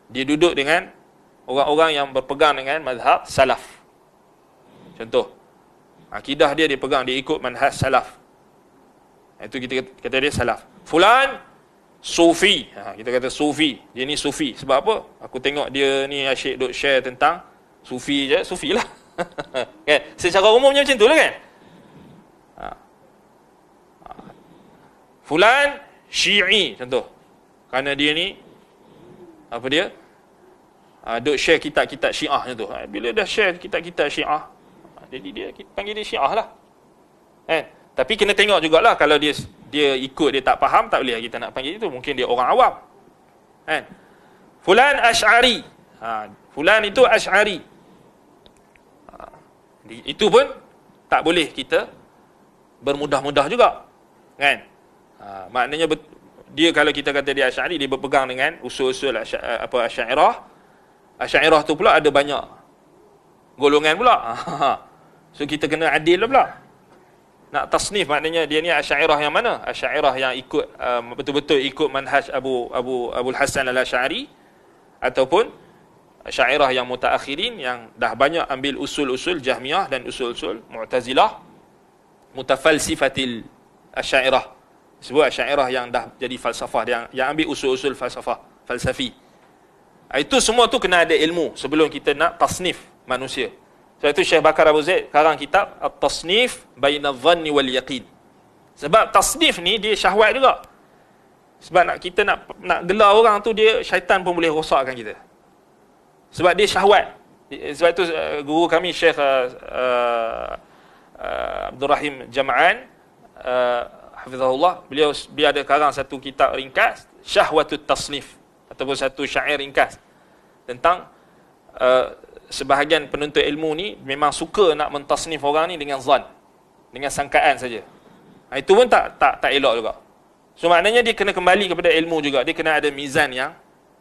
S1: Dia duduk dengan orang-orang yang berpegang dengan mazhab salaf. Contoh, akidah dia pegang, dia ikut manhaj salaf. Itu kita kata dia salaf. Fulan sufi. Kita kata sufi. Dia ni sufi. Sebab apa? Aku tengok dia ni asyik duk share tentang sufi je, sufi lah. Kan? Secara umumnya macam tu lah kan? Fulan Syi'i, contoh. Kerana dia ni apa dia? Duk share kitab-kitab Syiah macam tu. Bila dah share kitab-kitab Syiah, jadi dia panggil dia Syiah lah. Tapi kena tengok jugalah, kalau dia ikut, dia tak faham, tak boleh kita nak panggil itu. Mungkin dia orang awam. Fulan Asy'ari. Fulan itu Asy'ari. Itu pun tak boleh kita bermudah-mudah juga. Kan? Maknanya dia, kalau kita kata dia Asy'ari, dia berpegang dengan usul-usul Asy'ariyah. Asy'ariyah tu pula ada banyak golongan pula. So kita kena adil pula. Nak tasnif maknanya dia ni Asy'ariyah yang mana? Asy'ariyah yang ikut betul-betul ikut manhaj Abul Hasan Al-Asy'ari, ataupun Asy'ariyah yang mutaakhirin yang dah banyak ambil usul-usul Jahmiyah dan usul-usul Mu'tazilah, mutafalsifatil Asy'ariyah. Sebut Asy'ariyah yang dah jadi falsafah, yang ambil usul-usul falsafi. Itu semua tu kena ada ilmu sebelum kita nak tasnif manusia. Sebab itu Syekh Bakar Abu Zaid karang kitab At-Tasnif Baina Dhanni wal Yaqin. Sebab tasnif ni dia syahwat juga. Sebab kita nak gelar orang tu, dia syaitan pun boleh rosakkan kita. Sebab dia syahwat. Sebab itu guru kami Syekh Abdul Rahim Jama'an hafizahullah, beliau ada karang satu kitab ringkas Syahwatut Tasnif, ataupun satu syair ringkas tentang sebahagian penuntut ilmu ni memang suka nak mentasnif orang ni dengan zan, dengan sangkaan saja. Itu pun tak elok juga. So maknanya dia kena kembali kepada ilmu juga. Dia kena ada mizan yang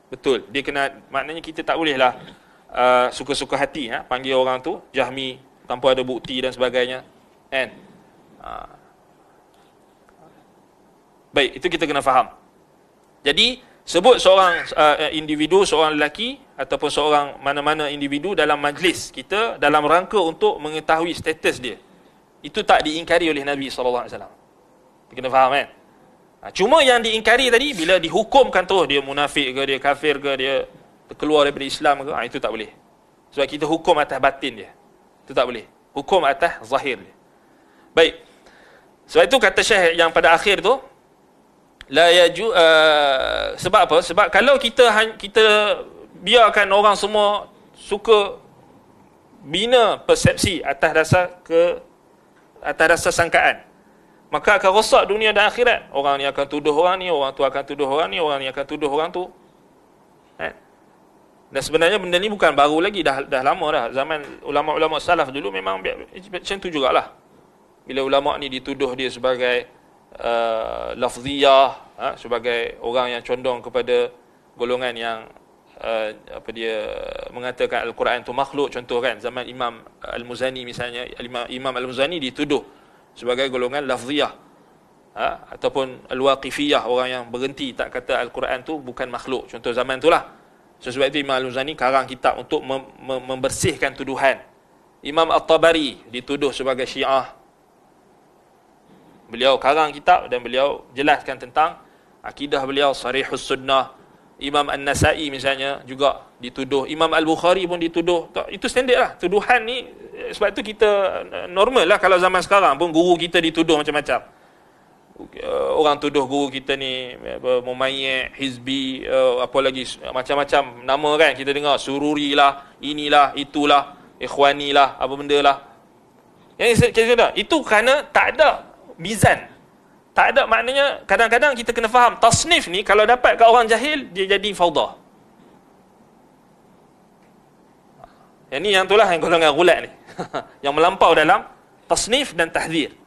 S1: betul. Dia kena, maknanya kita tak bolehlah suka-suka hati panggil orang tu Jahmi tanpa ada bukti dan sebagainya. Kan? Baik, itu kita kena faham. Jadi sebut seorang individu, seorang lelaki ataupun seorang mana-mana individu dalam majlis kita dalam rangka untuk mengetahui status dia, itu tak diingkari oleh Nabi SAW. Kita kena faham kan? Cuma yang diingkari tadi, bila dihukumkan tu dia munafik ke, dia kafir ke, dia keluar daripada Islam ke, itu tak boleh. Sebab kita hukum atas batin dia. Itu tak boleh. Hukum atas zahir dia. Baik. Sebab itu kata Syekh yang pada akhir tu, La yaju sebab apa? Sebab kalau kita biarkan orang semua suka bina persepsi atas dasar sangkaan, maka akan rosak dunia dan akhirat. Orang ni akan tuduh orang ni, orang tu akan tuduh orang ni, orang ni akan tuduh orang tu. Dan sebenarnya benda ni bukan baru lagi, dah lama dah. Zaman ulama-ulama salaf dulu memang macam tu jugalah. Bila ulama ni dituduh dia sebagai lafziyah, sebagai orang yang condong kepada golongan yang mengatakan Al-Quran tu makhluk, contoh kan, zaman Imam Al-Muzani misalnya, Imam Al-Muzani dituduh sebagai golongan lafziyah, ataupun Al-Waqifiyah, orang yang berhenti tak kata Al-Quran tu bukan makhluk, contoh zaman tu lah. Sebab itu Imam Al-Muzani karang kitab untuk membersihkan tuduhan. Imam At-Tabari dituduh sebagai Syiah, beliau karang kitab dan beliau jelaskan tentang akidah beliau, Sarihus Sunnah. Imam An-Nasai misalnya juga dituduh. Imam Al-Bukhari pun dituduh. Itu standard lah tuduhan ni. Sebab tu kita normal lah kalau zaman sekarang pun guru kita dituduh macam-macam. Orang tuduh guru kita ni mumayyid, hizbi, apa lagi, macam-macam nama kan kita dengar. Sururi lah, inilah, itulah, ikhwani lah, apa benda lah. Yang kita dah, itu kerana tak ada mizan. Tak ada, maknanya kadang-kadang kita kena faham tasnif ni kalau dapat kat orang jahil, dia jadi faudah. Yang ni yang itulah yang golongan gulat ni. Yang melampau dalam tasnif dan tahdzir.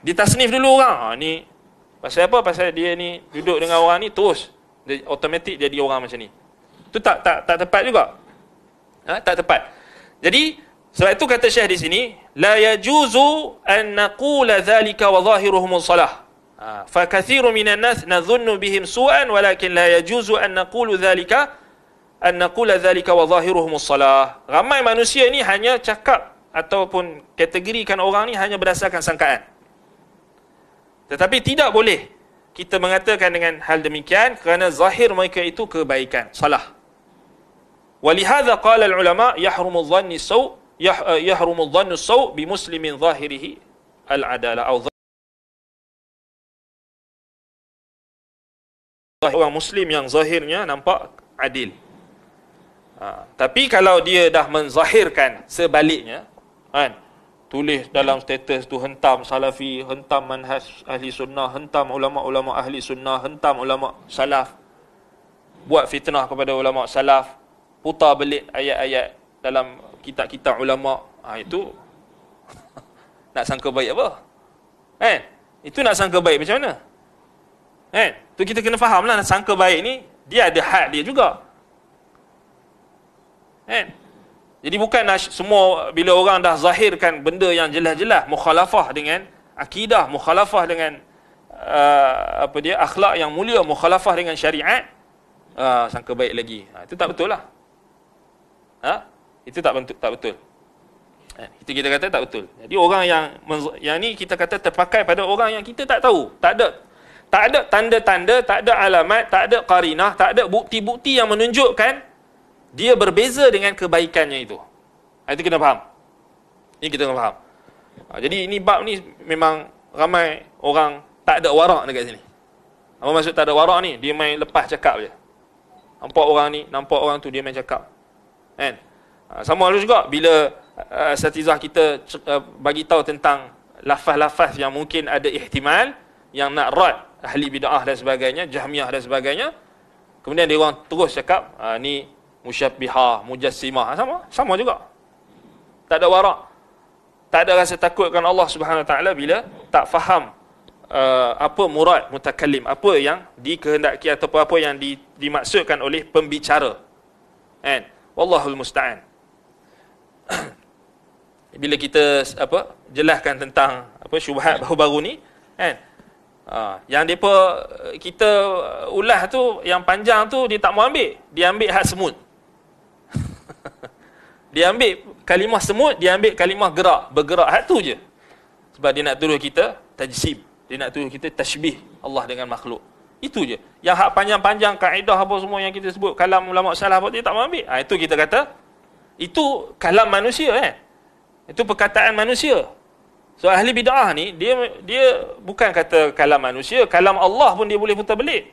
S1: Ditasnif dulu orang, ni pasal apa? Pasal dia ni duduk dengan orang ni terus dia automatik jadi orang macam ni. Itu tak tepat juga. Tak tepat. Jadi sebab itu kata Syekh di sini, la yajuzu an naqula dhalika wa zahiruhum salah. Fa kathiru minan nas nadhunnu bihim su'an walakin la yajuzu an naqulu dhalika wa zahiruhum salah. Ramai manusia ni hanya cakap ataupun kategorikan orang ni hanya berdasarkan sangkaan. Tetapi tidak boleh kita mengatakan dengan hal demikian kerana zahir mereka itu kebaikan, salah. Walihadza qala al-ulama yahrumu dhanni saw' yahrumu dhannu saw' bi muslimin zahirihi al-adalah, atau orang muslim yang zahirnya nampak adil. Tapi kalau dia dah menzahirkan sebaliknya, kan, tulis dalam status tu hentam salafi, hentam manhaj ahli sunnah, hentam ulama-ulama ahli sunnah, hentam ulama salaf, buat fitnah kepada ulama salaf, putar belit ayat-ayat dalam kitab-kitab ulama, itu nak sangka baik apa? Kan? Itu nak sangka baik macam mana? Kan? Tu kita kena faham lah, nak sangka baik ni dia ada had dia juga. Kan? Jadi bukan semua bila orang dah zahirkan benda yang jelas-jelas mukhalafah dengan akidah, mukhalafah dengan akhlak yang mulia, mukhalafah dengan syariat, sangka baik lagi. Itu tak betul lah. Itu tak betul. Itu kita kata tak betul. Jadi orang yang ni kita kata terpakai pada orang yang kita tak tahu. Tak ada tanda-tanda, tak ada alamat, tak ada qarinah, tak ada bukti-bukti yang menunjukkan dia berbeza dengan kebaikannya itu. Itu kita faham. Ini kita kena faham. Jadi ini bab ni memang ramai orang tak ada warak dekat sini. Apa maksud tak ada warak ni? Dia main lepas cakap je. Nampak orang ni, nampak orang tu, dia main cakap. Kan? Sama ada juga bila asatizah kita bagi tahu tentang lafaz-lafaz yang mungkin ada ihtimal yang nak rad ahli bid'ah dan sebagainya, Jahmiyah dan sebagainya. Kemudian dia orang terus cakap ni musyabbihah, mujassimah, sama juga. Tak ada warak. Tak ada rasa takutkan Allah Subhanahu Wa Taala bila tak faham apa murad mutakallim, apa yang dikehendaki ataupun apa yang dimaksudkan oleh pembicara. Kan? Wallahul musta'an. Bila kita jelaskan tentang syubhat baru-baru ni, kan? Yang depa kita ulas tu yang panjang tu dia tak mau ambil. Dia ambil hak semut. Dia ambil kalimah semut, dia ambil kalimah gerak, bergerak, hak tu je. Sebab dia nak tuduh kita tajsim, dia nak tuduh kita tashbih Allah dengan makhluk. Itu je. Yang hak panjang-panjang kaedah apa semua yang kita sebut kalam ulama salaf dia tak mau ambil. Itu kita kata itu kalam manusia, kan? Itu perkataan manusia. So ahli bid'ah ni dia bukan kata kalam manusia, kalam Allah pun dia boleh putar belit.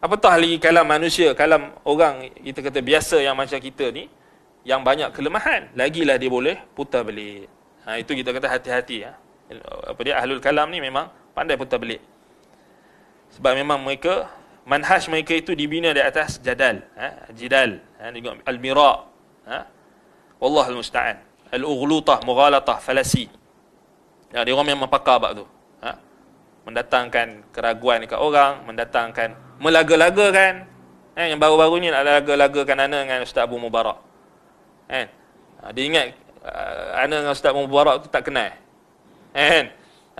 S1: Apatah lagi kalam manusia, kalam orang kita kata biasa yang macam kita ni, yang banyak kelemahan, lagilah dia boleh putar belit. Itu kita kata hati-hati. Apa dia, ahlul kalam ni memang pandai putar belit. Sebab memang mereka, manhaj mereka itu dibina di atas jadal, jidal, al-mira', wallahul musta'an, al-ughlutah, mughalatah, falasi. Dia orang memang pakar bab tu. Mendatangkan keraguan dekat orang, mendatangkan melaga-lagakan. Yang baru-baru ni nak laga-lagakan ana dengan Ustaz Abu Mubarak. Dia ingat ana dengan Ustaz Abu Mubarak tu tak kenal.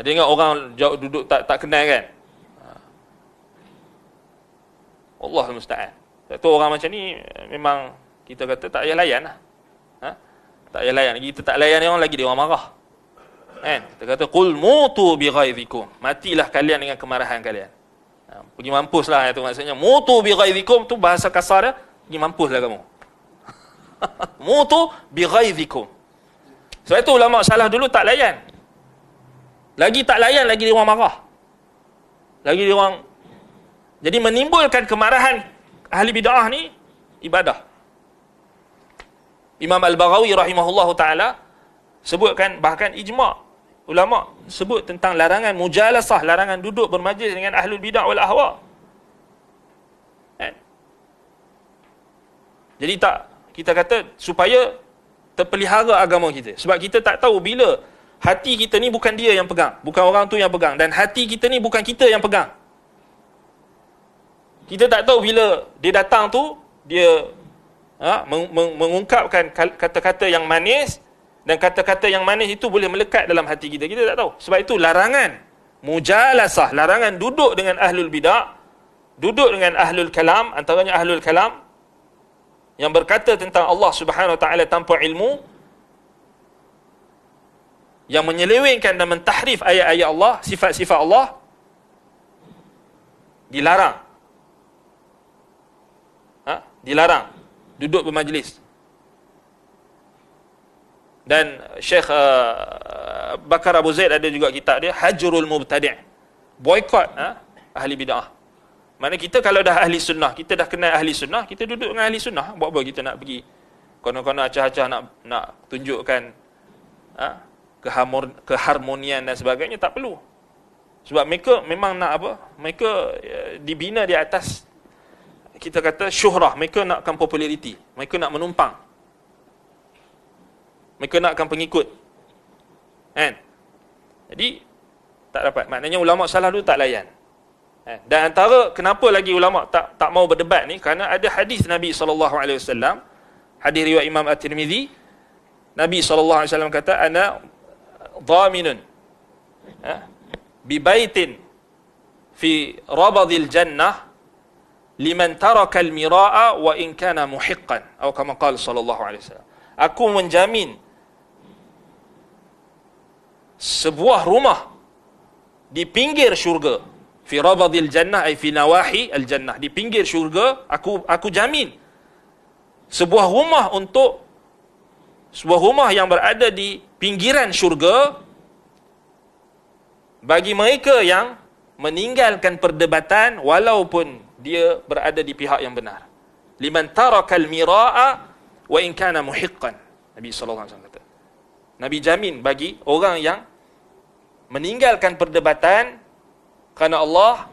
S1: Dia ingat orang jauh duduk tak kenal kan. Allahul musta'an. Tu orang macam ni memang kita kata tak payah layan lah. Tak payah layan. Kita tak layan dia orang lagi, dia orang marah. Kita kata qul mutu bi ghaidhikum. Matilah kalian dengan kemarahan kalian. Pergi mampuslah itu maksudnya. Mutu bi ghaidhikum tu bahasa kasar dia, pergi mampuslah kamu. Mutu bi ghaidhikum. Sebab itu ulama salah dulu tak layan. Lagi tak layan, lagi dia orang marah. Lagi dia orang. Jadi menimbulkan kemarahan ahli bid'ah ni ibadah. Imam Al-Baghawi rahimahullahu ta'ala sebutkan, bahkan ijma' ulama sebut tentang larangan mujalasah, larangan duduk bermajlis dengan ahlul bid'ah wal ahwa. Jadi tak, kita kata supaya terpelihara agama kita. Sebab kita tak tahu bila hati kita ni bukan dia yang pegang, bukan orang tu yang pegang, dan hati kita ni bukan kita yang pegang. Kita tak tahu bila dia datang tu, dia mengungkapkan kata-kata yang manis, dan kata-kata yang manis itu boleh melekat dalam hati kita. Kita tak tahu. Sebab itu larangan mujalasah, larangan duduk dengan ahlul bidah, duduk dengan ahlul kalam, antaranya ahlul kalam yang berkata tentang Allah Subhanahu Wa Taala tanpa ilmu, yang menyelewengkan dan mentahrif ayat-ayat Allah, sifat-sifat Allah, dilarang. Dilarang duduk bermajlis. Dan Syekh Bakar Abu Zaid ada juga kitab dia, Hajrul Mubtadi', boykot ahli bid'ah. Mana kita kalau dah ahli sunnah, kita dah kenal ahli sunnah, kita duduk dengan ahli sunnah. Buat apa kita nak pergi konon-konon acah-acah nak tunjukkan keharmonian dan sebagainya, tak perlu. Sebab mereka memang nak apa? Mereka dibina di atas, kita kata syuhrah. Mereka nakkan populariti, mereka nak menumpang, mereka nakkan pengikut. Jadi tak dapat. Maknanya ulama salah dulu tak layan. Dan antara kenapa lagi ulama tak mau berdebat ni, kerana ada hadis Nabi SAW, hadis riwayat Imam At-Tirmizi. Nabi SAW kata, ana dhaminun bi baitin fi rabadil jannah liman taraka al-mira'a wa in kana muhiqqan, atau kama qala sallallahu alaihi wasallam. Aku menjamin sebuah rumah di pinggir syurga, fi rabadil jannah ay fi nawahi al-jannah, di pinggir syurga, aku jamin sebuah rumah untuk sebuah rumah yang berada di pinggiran syurga bagi mereka yang meninggalkan perdebatan walaupun dia berada di pihak yang benar. Liman tarakal mira'a wa in kana muhiqqan. Nabi sallallahu alaihi wasallam kata. Nabi jamin bagi orang yang meninggalkan perdebatan kerana Allah,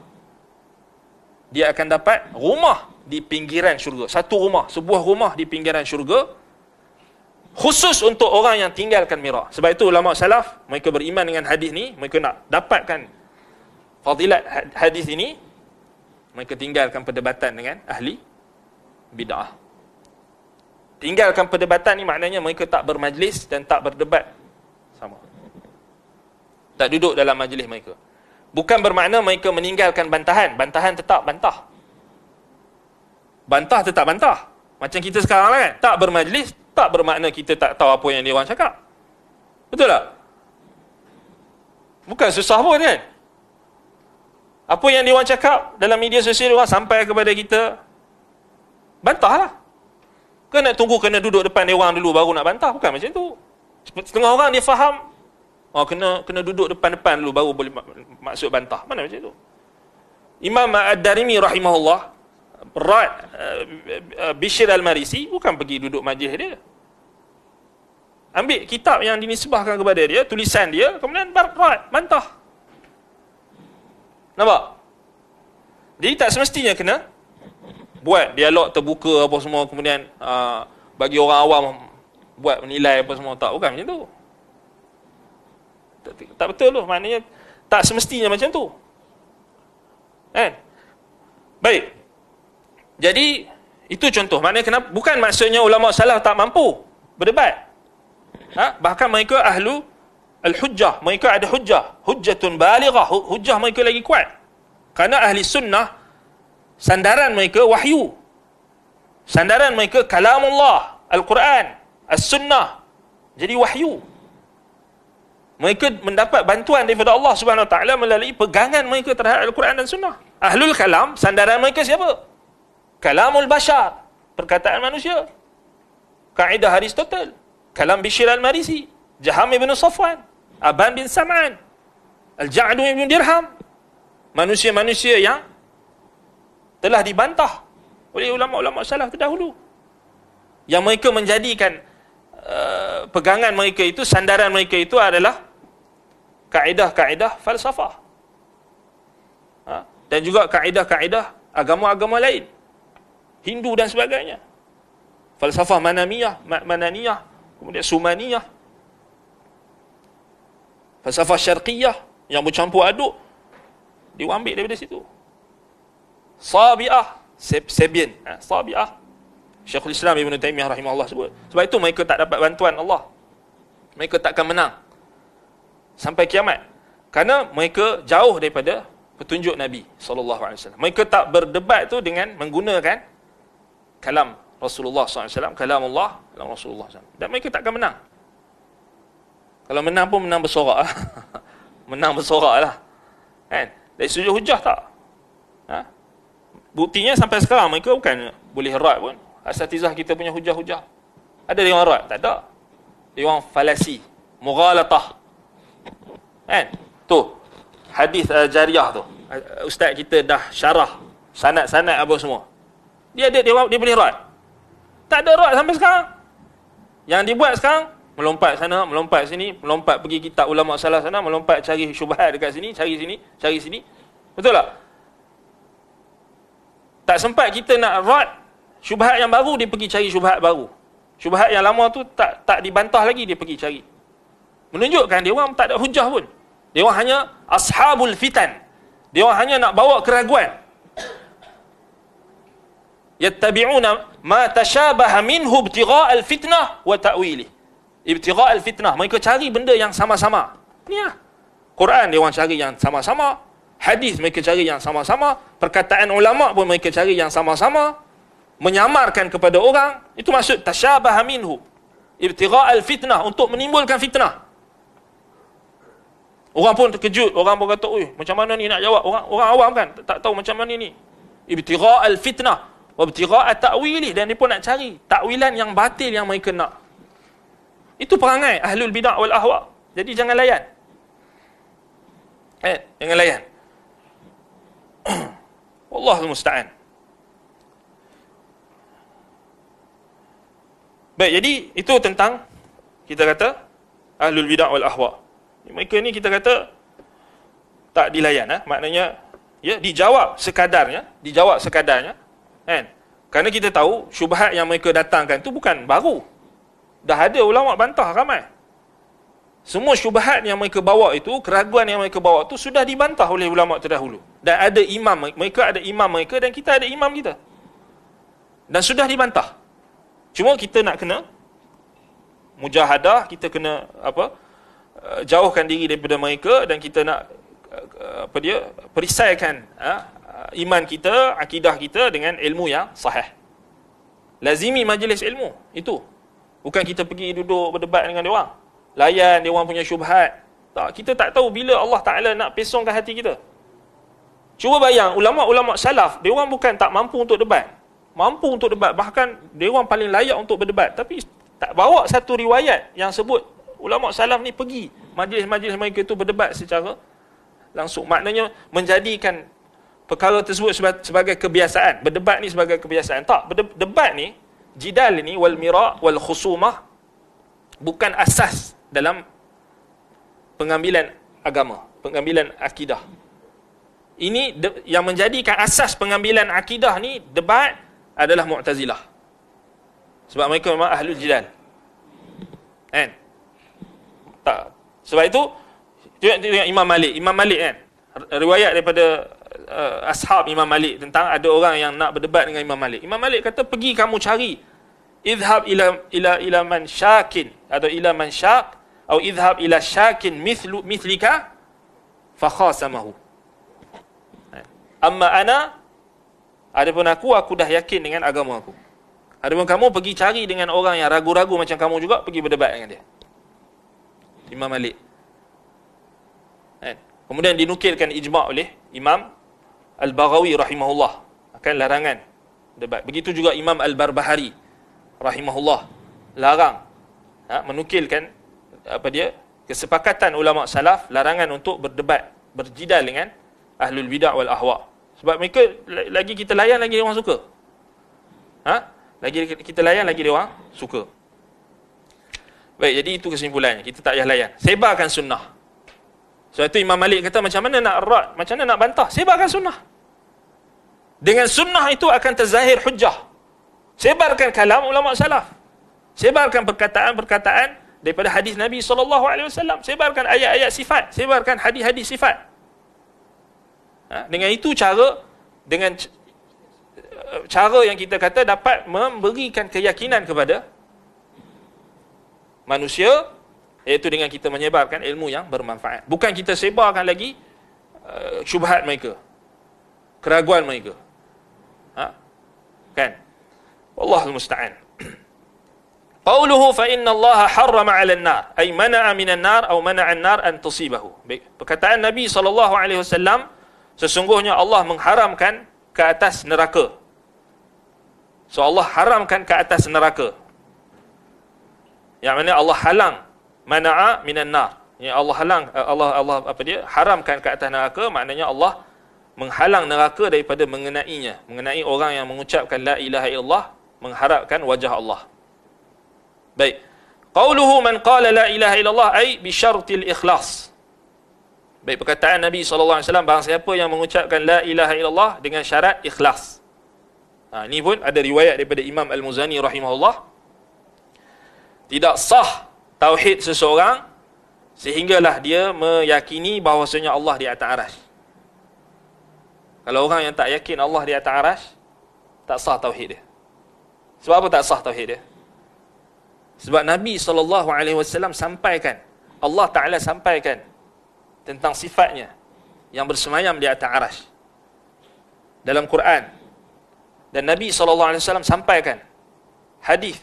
S1: dia akan dapat rumah di pinggiran syurga. Satu rumah, sebuah rumah di pinggiran syurga, khusus untuk orang yang tinggalkan mira'. Sebab itu ulama salaf, mereka beriman dengan hadis ni, mereka nak dapatkan fadilat hadis ini, mereka tinggalkan perdebatan dengan ahli bid'ah. Tinggalkan perdebatan ni maknanya mereka tak bermajlis dan tak berdebat sama. Tak duduk dalam majlis mereka. Bukan bermakna mereka meninggalkan bantahan. Bantahan tetap bantah. Bantah tetap bantah. Macam kita sekarang lah kan. Tak bermajlis, tak bermakna kita tak tahu apa yang dia orang cakap. Betul tak? Bukan susah pun kan? Apa yang dia orang cakap dalam media sosial, dia orang sampai kepada kita, bantahlah. Kan nak tunggu kena duduk depan dia orang dulu baru nak bantah? Bukan macam tu. Setengah orang dia faham kena duduk depan-depan dulu baru boleh maksud bantah. Mana macam tu? Imam Ad-Darimi rahimahullah, Bishr Al-Marisi bukan pergi duduk majlis dia. Ambil kitab yang dinisbahkan kepada dia, tulisan dia, kemudian bantah. Nampak? Jadi tak semestinya kena buat dialog terbuka apa semua, kemudian bagi orang awam buat menilai apa semua. Tak, bukan macam tu. Tak betul tu. Maknanya tak semestinya macam tu. Kan? Baik. Jadi itu contoh. Maknanya kenapa? Bukan maksudnya ulama salaf tak mampu berdebat. Bahkan mereka ahlu al-hujjah. Mereka ada hujjah. Hujjatun balighah. Hujjah mereka lagi kuat. Kerana ahli sunnah, sandaran mereka wahyu. Sandaran mereka kalamullah, Al-Quran, As-Sunnah. Jadi wahyu. Mereka mendapat bantuan daripada Allah Subhanahu Wa Taala melalui pegangan mereka terhadap Al-Quran dan Sunnah. Ahlul kalam, sandaran mereka siapa? Kalamul bashar, perkataan manusia. Kaedah Aristotle, kalam Bishr Al-Marisi, Jaham ibn Safwan, Aban bin Sam'an, Al-Ja'du ibn Dirham. Manusia-manusia yang telah dibantah oleh ulama-ulama salaf terdahulu, yang mereka menjadikan pegangan mereka itu, sandaran mereka itu adalah kaedah-kaedah falsafah, dan juga kaedah-kaedah agama-agama lain, Hindu dan sebagainya. Falsafah Mananiyah, kemudian Sumaniyah, falsafah Syarqiyah yang bercampur aduk, dia ambil daripada situ. Sabi'ah, Sabian, Sabi'ah, Syekhul Islam Ibn Taymiyah rahimahullah sebut. Sebab itu mereka tak dapat bantuan Allah. Mereka takkan menang sampai kiamat. Kerana mereka jauh daripada petunjuk Nabi SAW. Mereka tak berdebat tu dengan menggunakan kalam Rasulullah SAW, kalam Allah, kalam Rasulullah SAW. Dan mereka takkan menang. Kalau menang pun menang bersorak. Menang bersorak lah. Kan? Dari sujud hujah tak? Buktinya sampai sekarang mereka bukan boleh rat pun. Asatizah kita punya hujah-hujah. Ada dia orang rat? Tak ada. Dia orang falasi, mughalatah. Kan? Tu hadis jariyah tu. Ustaz kita dah syarah sanad-sanad apa semua. Dia boleh rat. Tak ada rat sampai sekarang. Yang dibuat sekarang, melompat sana, melompat sini, melompat pergi kitab ulama salaf sana, melompat cari syubhat dekat sini, cari sini, cari sini. Betul tak? Tak sempat kita nak rat syubhat yang baru, dia pergi cari syubhat baru. Syubhat yang lama tu tak dibantah lagi, dia pergi cari. Menunjukkan dia orang tak ada hujah pun. Dia orang hanya ashabul fitan. Dia orang hanya nak bawa keraguan. Yattabi'una ma tashabaha minhu ibtigha' al-fitnah wa ta'wilih. Ibtigha' al-fitnah, mereka cari benda yang sama-sama. Ni lah. Quran dia orang cari yang sama-sama, hadis mereka cari yang sama-sama, perkataan ulama pun mereka cari yang sama-sama, menyamarkan kepada orang. Itu maksud tashabaha minhu, ibtigha' al-fitnah, untuk menimbulkan fitnah. Orang pun terkejut, orang pun kata, "Oi, macam mana ni nak jawab?" Orang awam kan tak tahu macam mana ni. Ibtigha' al-fitnah wa ibtigha' at-ta'wilih, dan dia pun nak cari takwilan yang batil yang mereka nak. Itu perangai ahlul bid'ah wal ahwa. Jadi jangan layan. Jangan layan. Wallahul musta'an. Baik, jadi itu tentang kita kata ahlul bid'ah wal ahwa. Mereka ni kita kata tak dilayan, maknanya ya dijawab sekadarnya, kan? Kerana kita tahu syubhat yang mereka datangkan tu bukan baru. Dah ada ulama bantah ramai. Semua syubhat yang mereka bawa itu, keraguan yang mereka bawa itu sudah dibantah oleh ulama terdahulu. Dan ada imam, mereka ada imam mereka dan kita ada imam kita. Dan sudah dibantah. Cuma kita nak kena mujahadah, kita kena jauhkan diri daripada mereka, dan kita nak perisaikan iman kita, akidah kita dengan ilmu yang sahih. Lazimi majlis ilmu itu. Bukan kita pergi duduk berdebat dengan dia orang, layan dia orang punya syubhat. Tak, kita tak tahu bila Allah Taala nak pesongkan hati kita. Cuba bayang, ulama-ulama salaf, dia orang bukan tak mampu untuk debat. Mampu untuk debat, bahkan dia orang paling layak untuk berdebat, tapi tak bawa satu riwayat yang sebut ulama salaf ni pergi majlis-majlis mereka itu berdebat secara langsung. Maknanya menjadikan perkara tersebut sebagai kebiasaan. Berdebat ni sebagai kebiasaan. Tak, debat ni, jidal ni, wal mira' wal khusumah, bukan asas dalam pengambilan agama, pengambilan akidah. Ini yang menjadikan asas pengambilan akidah ni, debat, adalah Mu'tazilah. Sebab mereka memang ahlul jidal. Kan? Tak. Sebab itu, tengok Imam Malik. Imam Malik kan, riwayat daripada ashab Imam Malik tentang ada orang yang nak berdebat dengan Imam Malik. Imam Malik kata, pergi kamu cari, idhab ila man syakin, atau ila man syak, atau idhab ila syakin mithlika fakhasamahu. Amma ana, adapun aku dah yakin dengan agama aku. Adapun kamu pergi cari dengan orang yang ragu-ragu macam kamu juga, pergi berdebat dengan dia. Imam Malik. Kemudian dinukilkan ijma' oleh Imam Al-Baghawi rahimahullah akan larangan debat. Begitu juga Imam Al-Barbahari rahimahullah larang, menukilkan kesepakatan ulama salaf larangan untuk berdebat, berjidal dengan ahlul bidah wal ahwa. Sebab mereka lagi kita layan lagi dia orang suka. Lagi kita layan lagi dia orang suka. Baik, jadi itu kesimpulannya. Kita tak payah layan. Sebarkan sunnah. Sebab itu Imam Malik kata, macam mana nak rad, macam mana nak bantah? Sebarkan sunnah. Dengan sunnah itu akan terzahir hujjah. Sebarkan kalam ulama salaf. Sebarkan perkataan-perkataan daripada hadis Nabi SAW. Sebarkan ayat-ayat sifat. Sebarkan hadis-hadis sifat. Dengan itu dengan cara yang kita kata dapat memberikan keyakinan kepada manusia, iaitu dengan kita menyebarkan ilmu yang bermanfaat. Bukan kita sebarkan lagi syubhat mereka, keraguan mereka. Kan? Wallahul musta'an. Qauluhu fa inna Allah harrama 'ala an-nar, ay mana'a minan nar aw mana'a an-nar an tusibahu. Perkataan Nabi SAW, sesungguhnya Allah mengharamkan ke atas neraka. So Allah haramkan ke atas neraka. Yang mana Allah halang, mana'a minan nar. Ya, Allah halang, Allah haramkan ke atas neraka, maknanya Allah menghalang neraka daripada mengenainya, mengenai orang yang mengucapkan la ilaha illallah, mengharapkan wajah Allah. Baik. Qauluhu man qala la ilaha illallah ay bi syartil ikhlas. Baik, perkataan Nabi SAW, barang siapa yang mengucapkan la ilaha illallah dengan syarat ikhlas. Ini pun ada riwayat daripada Imam Al-Muzani rahimahullah. Tidak sah tauhid seseorang sehinggalah dia meyakini bahawasanya Allah di atas arasy. Kalau orang yang tak yakin Allah di atas arasy, tak sah tauhid dia. Sebab apa tak sah tauhid dia? Sebab Nabi SAW sampaikan, Allah Ta'ala sampaikan tentang sifatnya yang bersemayam di atas arasy dalam Quran. Dan Nabi SAW sampaikan hadis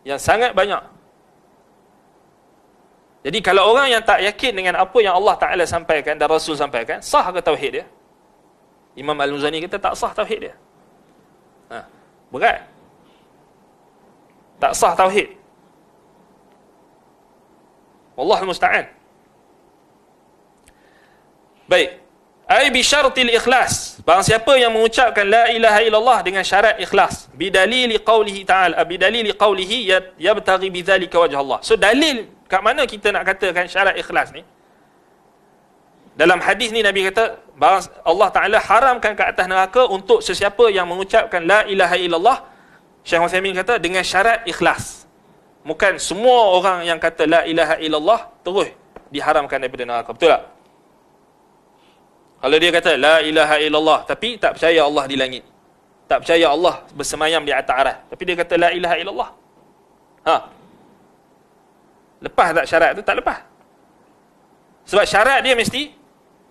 S1: yang sangat banyak. Jadi kalau orang yang tak yakin dengan apa yang Allah Ta'ala sampaikan dan Rasul sampaikan, sah ke tauhid dia? Imam Al-Muzani kata tak sah tauhid dia. Berat. Tak sah tauhid. Wallahul musta'an. Baik. Ai bi syartil ikhlas. Barang siapa yang mengucapkan la ilaha illallah dengan syarat ikhlas, bidalili qaulihi ta'ala, bidalili qaulihi yabtaghi bidzalika wajh Allah. So dalil kat mana kita nak katakan syarat ikhlas ni? Dalam hadis ni Nabi kata, Allah Ta'ala haramkan ke atas neraka untuk sesiapa yang mengucapkan la ilaha illallah, Syekh Uthaymin kata, dengan syarat ikhlas. Bukan semua orang yang kata la ilaha illallah terus diharamkan daripada neraka. Betul tak? Kalau dia kata la ilaha illallah tapi tak percaya Allah di langit, tak percaya Allah bersemayam di atas arasy, tapi dia kata la ilaha illallah, lepas tak syarat tu? Tak lepas. Sebab syarat dia mesti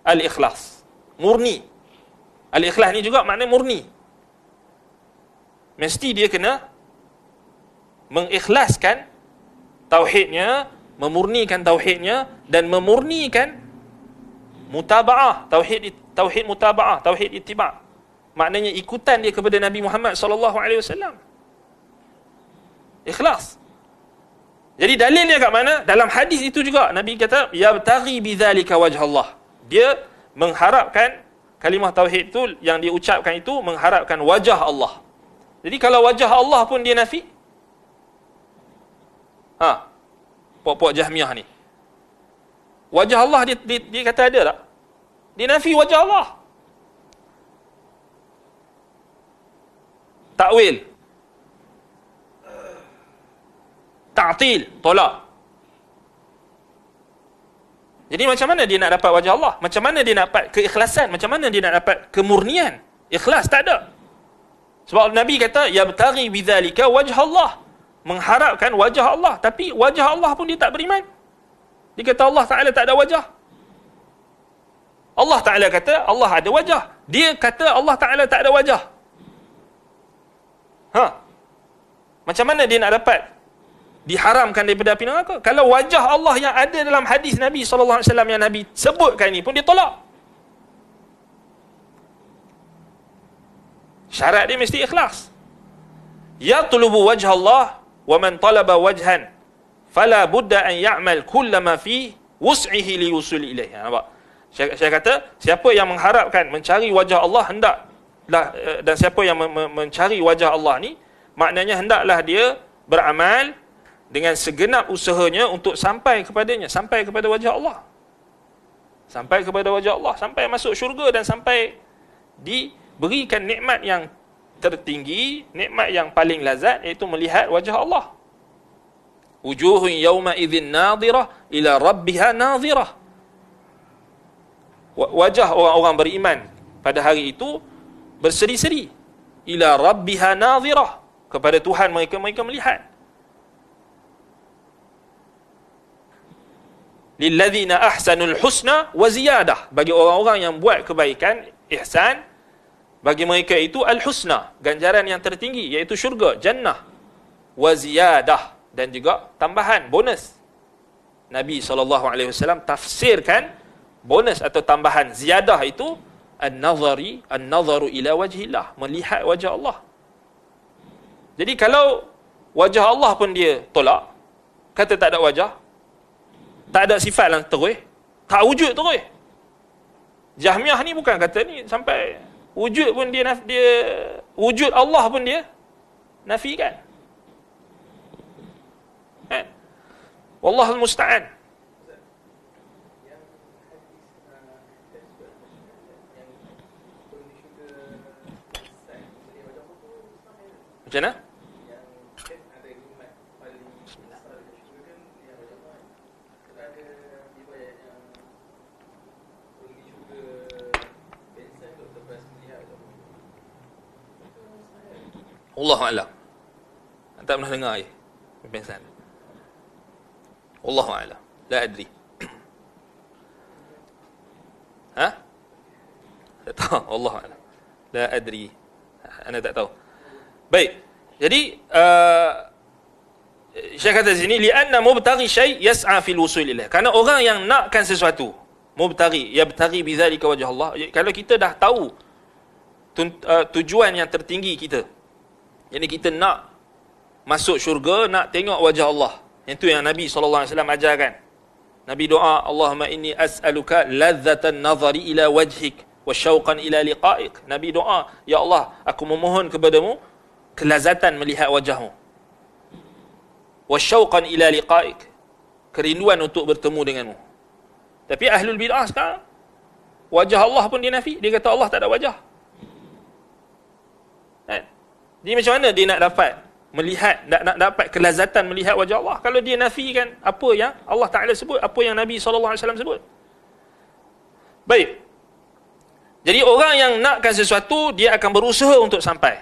S1: al-ikhlas, murni. Al-ikhlas ni juga maknanya murni. Mesti dia kena mengikhlaskan tauhidnya, memurnikan tauhidnya, dan memurnikan mutaba'ah, tauhid mutaba'ah, tauhid ittiba'. Maknanya ikutan dia kepada Nabi Muhammad SAW. Ikhlas. Jadi dalilnya kat mana? Dalam hadis itu juga Nabi kata yabtaghi bidzalika wajh Allah. Dia mengharapkan kalimah tauhid itu yang dia ucapkan itu mengharapkan wajah Allah. Jadi kalau wajah Allah pun dia nafi, puak-puak Jahmiyah ni, wajah Allah dia kata ada tak? Dia nafi wajah Allah. Takwil, ta'til, tolak. Jadi macam mana dia nak dapat wajah Allah? Macam mana dia nak dapat keikhlasan? Macam mana dia nak dapat kemurnian? Ikhlas tak ada. Sebab Nabi kata yabtaghi bidzalika wajh Allah, mengharapkan wajah Allah, tapi wajah Allah pun dia tak beriman. Dia kata Allah Taala tak ada wajah. Allah Taala kata Allah ada wajah. Dia kata Allah Taala tak ada wajah. Macam mana dia nak dapat diharamkan daripada api neraka? Kalau wajah Allah yang ada dalam hadis Nabi SAW yang Nabi sebutkan ini pun dia tolak. Syarat dia mesti ikhlas. Yatlubu wajh Allah wa man talaba wajhan fala budda an ya'mal kullama fi wus'ihi li wusul ilaih. Nampak? Saya kata siapa yang mengharapkan mencari wajah Allah hendaklah, dan siapa yang mencari wajah Allah ni maknanya hendaklah dia beramal dengan segenap usahanya untuk sampai kepadanya, sampai kepada wajah Allah. Sampai kepada wajah Allah, sampai masuk syurga dan sampai diberikan nikmat yang tertinggi, nikmat yang paling lazat, iaitu melihat wajah Allah. Wujuhun yawma idzin nadhirah ila rabbiha nadhirah. Wajah orang-orang beriman pada hari itu berseri-seri. Ila rabbiha nadhirah, kepada Tuhan mereka melihat. Lilladzina ahsanul husna wa ziyadah, bagi orang-orang yang buat kebaikan, ihsan, bagi mereka itu al-husna, ganjaran yang tertinggi, iaitu syurga, jannah, wa ziyadah, dan juga tambahan, bonus. Nabi SAW tafsirkan bonus atau tambahan ziyadah itu an-nazaru ila wajhillah, melihat wajah Allah. Jadi kalau wajah Allah pun dia tolak, kata tak ada wajah, tak ada sifat lah terus, tak wujud terus. Jahmiyah ni bukan kata ni sampai wujud pun dia wujud Allah pun dia nafikan. Wallahul musta'an. Macam mana? Allah Alam. Tak pernah dengar je pembahasan. Allah Alam. La adri. Tak tahu. Allah Alam. La adri. Ana tak tahu. Baik. Jadi saya kata sini li'anna mubtaghi syai' yas'a fil wusul ilaih. Karena orang yang nakkan sesuatu, mubtaghi, yabtaghi bidzalika wajh Allah. Kalau kita dah tahu tujuan yang tertinggi kita, jadi kita nak masuk syurga, nak tengok wajah Allah. Itu yang Nabi SAW ajarkan. Nabi doa, Allahumma inni as'aluka ladzatan nazari ila wajhik wa syauqan ila liqa'ik. Nabi doa, ya Allah, aku memohon kepadamu kelazatan melihat wajahmu. Wa syauqan ila liqa'ik, kerinduan untuk bertemu denganmu. Tapi ahlul bid'ah sekarang, wajah Allah pun dia nafi. Dia kata Allah tak ada wajah. Jadi macam mana dia nak dapat melihat, nak dapat kelazatan melihat wajah Allah kalau dia nafikan apa yang Allah Ta'ala sebut, apa yang Nabi SAW sebut. Baik. Jadi orang yang nakkan sesuatu, dia akan berusaha untuk sampai.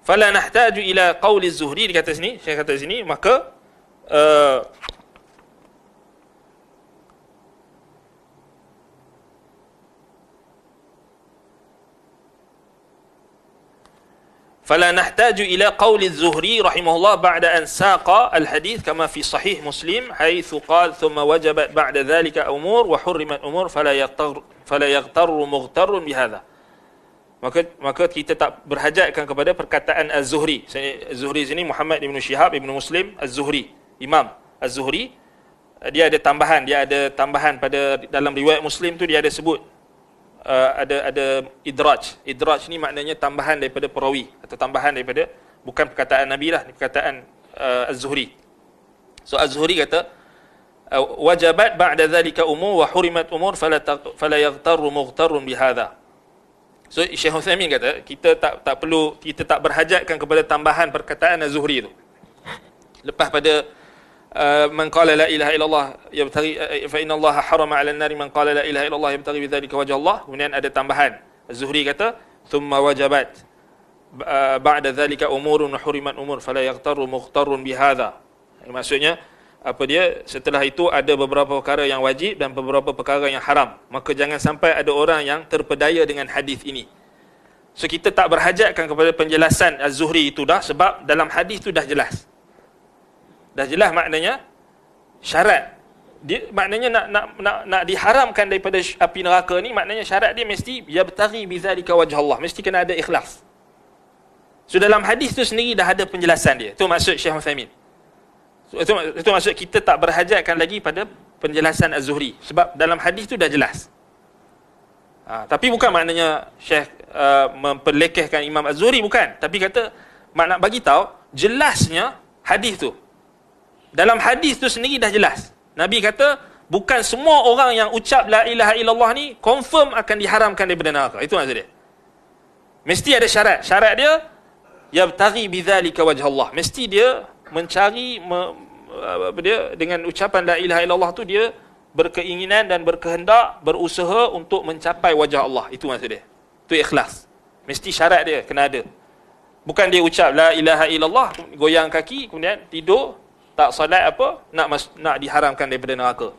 S1: Fala nahtaju ila qawli Zuhri, dia kata sini, saya kata sini, maka فلا نحتاج إلى قول الزهري رحمه الله بعد أن ساق الحديث كما في صحيح مسلم حيث قال ثم وجبت بعد ذلك أمور وحرمت أمور فلا يغتر مغتر بهذا. Maka kita tak berhajatkan kepada perkataan Az-Zuhri. Az-Zuhri sini Muhammad ibn Shihab ibn Muslim Az-Zuhri, imam Az-Zuhri, dia ada tambahan pada dalam riwayat Muslim tu dia ada sebut ada idraj. Idraj ni maknanya tambahan daripada perawi atau tambahan daripada, bukan perkataan Nabi lah, perkataan Az-Zuhri. So Az-Zuhri kata wajabat ba'da dhalika umur wa hurimat umur fala yaghtarru mughtarrun bihadha. So Syekh Utsaimin kata kita tak berhajatkan kepada tambahan perkataan Az-Zuhri tu. Lepas pada man qala la ilaha illallah yabtaghi fa inna Allah harama 'ala an-nar man qala la ilaha illallah yabtaghi bidzalika wajha Allah. Kemudian ada tambahan. Az-Zuhri kata thumma wajabat ba'da dhalika umurun wa hurimat umur fala yaghtarru mughtarrun bihadha. Maksudnya apa dia, setelah itu ada beberapa perkara yang wajib dan beberapa perkara yang haram, maka jangan sampai ada orang yang terpedaya dengan hadis ini. So kita tak berhajatkan kepada penjelasan Az-Zuhri itu dah, sebab dalam hadis tu dah jelas. Dah jelas maknanya syarat dia, maknanya nak diharamkan daripada api neraka ni, maknanya syarat dia mesti yabtaghi bidzalika wajh Allah, mesti kena ada ikhlas. So dalam hadis tu sendiri dah ada penjelasan dia. Itu maksud Syekh Utsaimin. So, itu maksud kita tak berhajatkan lagi pada penjelasan Az-Zuhri, sebab dalam hadis tu dah jelas. Tapi bukan maknanya Syekh memperlekehkan Imam Az-Zuhri, bukan. Tapi kata makna bagi tahu jelasnya hadis tu. Dalam hadis tu sendiri dah jelas. Nabi kata bukan semua orang yang ucap la ilaha illallah ni confirm akan diharamkan daripada neraka. Itu maksud dia. Mesti ada syarat. Syarat dia yabtaghi bidzalika wajh Allah. Mesti dia mencari dia dengan ucapan la ilaha illallah tu dia berkeinginan dan berkehendak, berusaha untuk mencapai wajah Allah. Itu maksud dia. Itu ikhlas. Mesti syarat dia kena ada. Bukan dia ucap la ilaha illallah, goyang kaki, kemudian tidur, tak solat apa, nak diharamkan daripada neraka.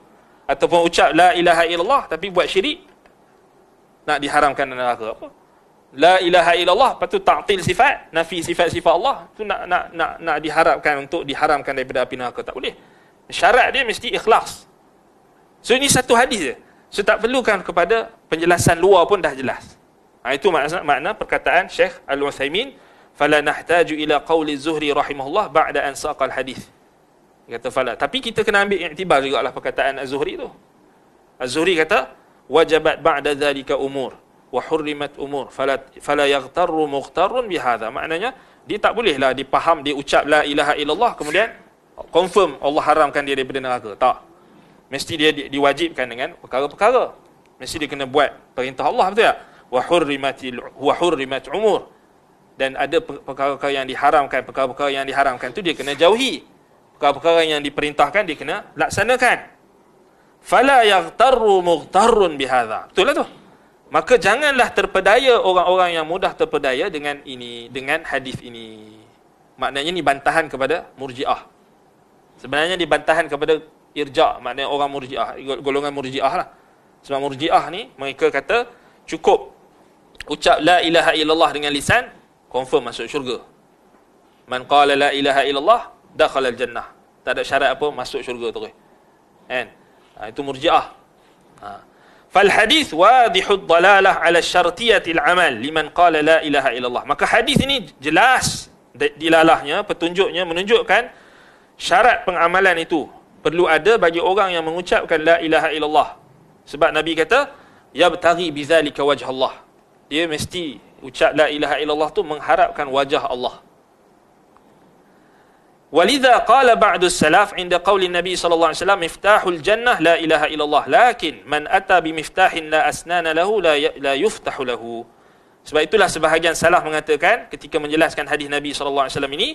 S1: Ataupun ucap la ilaha illallah tapi buat syirik, nak diharamkan daripada neraka. Apa? La ilaha illallah, lepas tu ta'til sifat, nafi sifat-sifat Allah, tu nak diharapkan untuk diharamkan daripada api neraka. Tak boleh. Syarat dia mesti ikhlas. So ini satu hadis je. So tak perlukan kepada penjelasan luar pun dah jelas. Itu makna perkataan Syekh Al-Utsaimin, fala nahtaju ila qawli Zuhri rahimahullah ba'da an saqal hadis. Dia kata fala. Tapi kita kena ambil iktibar jugalah perkataan Az-Zuhri tu. Az-Zuhri kata wajabat ba'da dhalika umur wa hurrimat umur fala yaghtarru mughtarrun bihadha. Maknanya dia tak bolehlah dipaham dia ucap la ilaha illallah kemudian confirm Allah haramkan dia daripada neraka. Tak. Mesti dia diwajibkan dengan perkara-perkara. Mesti dia kena buat perintah Allah, betul tak? Wa hurrimat umur. Dan ada perkara-perkara yang diharamkan, perkara-perkara yang diharamkan tu dia kena jauhi. Perkara-perkara yang diperintahkan dia kena laksanakan. Fala yaghtarru mughtarrun bihadha. Betul lah tu. Maka janganlah terpedaya orang-orang yang mudah terpedaya dengan ini, dengan hadis ini. Maknanya ni bantahan kepada Murji'ah. Sebenarnya ni bantahan kepada Irja', maknanya orang Murji'ah, golongan Murji'ah lah. Sebab Murji'ah ni mereka kata cukup ucap la ilaha illallah dengan lisan, confirm masuk syurga. Man qala la ilaha illallah dakhala al-jannah. Tak ada syarat apa, masuk syurga terus. Kan? Itu Murji'ah. Fal hadis wadihud dalalah ala syartiyatil amal liman qala la ilaha illallah. Maka hadis ini jelas dilalahnya, petunjuknya menunjukkan syarat pengamalan itu perlu ada bagi orang yang mengucapkan la ilaha illallah. Sebab Nabi kata yabtaghi bidzalika wajh Allah. Dia mesti ucap la ilaha illallah tu mengharapkan wajah Allah. Walidha qala ba'du salaf inda qawli Nabi sallallahu alaihi wasallam miftahul jannah la ilaha illallah lakin man ata bimiftahin la asnana lahu la yuftahu lahu. Sebab itulah sebahagian salaf mengatakan ketika menjelaskan hadis Nabi sallallahu alaihi wasallam ini,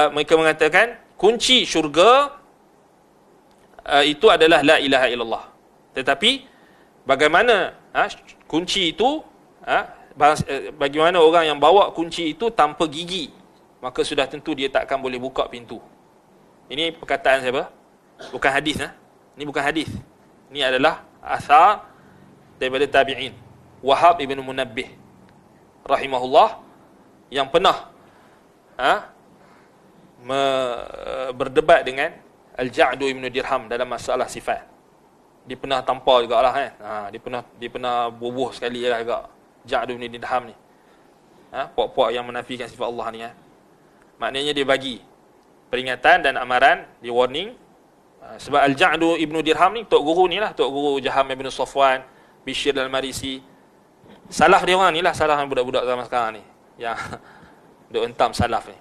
S1: mereka mengatakan kunci syurga itu adalah la ilaha illallah. Tetapi bagaimana kunci itu, bagaimana orang yang bawa kunci itu tanpa gigi, maka sudah tentu dia tak akan boleh buka pintu. Ini perkataan siapa? Bukan hadis. Ini bukan hadis. Ini adalah asar daripada tabi'in. Wahab ibn Munabbih rahimahullah yang pernah berdebat dengan Al-Ja'du ibn Dirham dalam masalah sifat. Dia pernah tampar jugalah kan. Dia pernah bubuh sekali lah juga Ja'du ibn Dirham ni. Puak-puak yang menafikan sifat Allah ni kan. Maknanya dia bagi peringatan dan amaran, di warning. Sebab Al-Ja'du Ibnu Dirham ni, tok guru ni lah, tok guru Jaham Ibn Safwan, Bishr Al-Marisi. Salaf dia orang ni lah, salaf budak-budak zaman sekarang ni, yang duk entam salaf ni.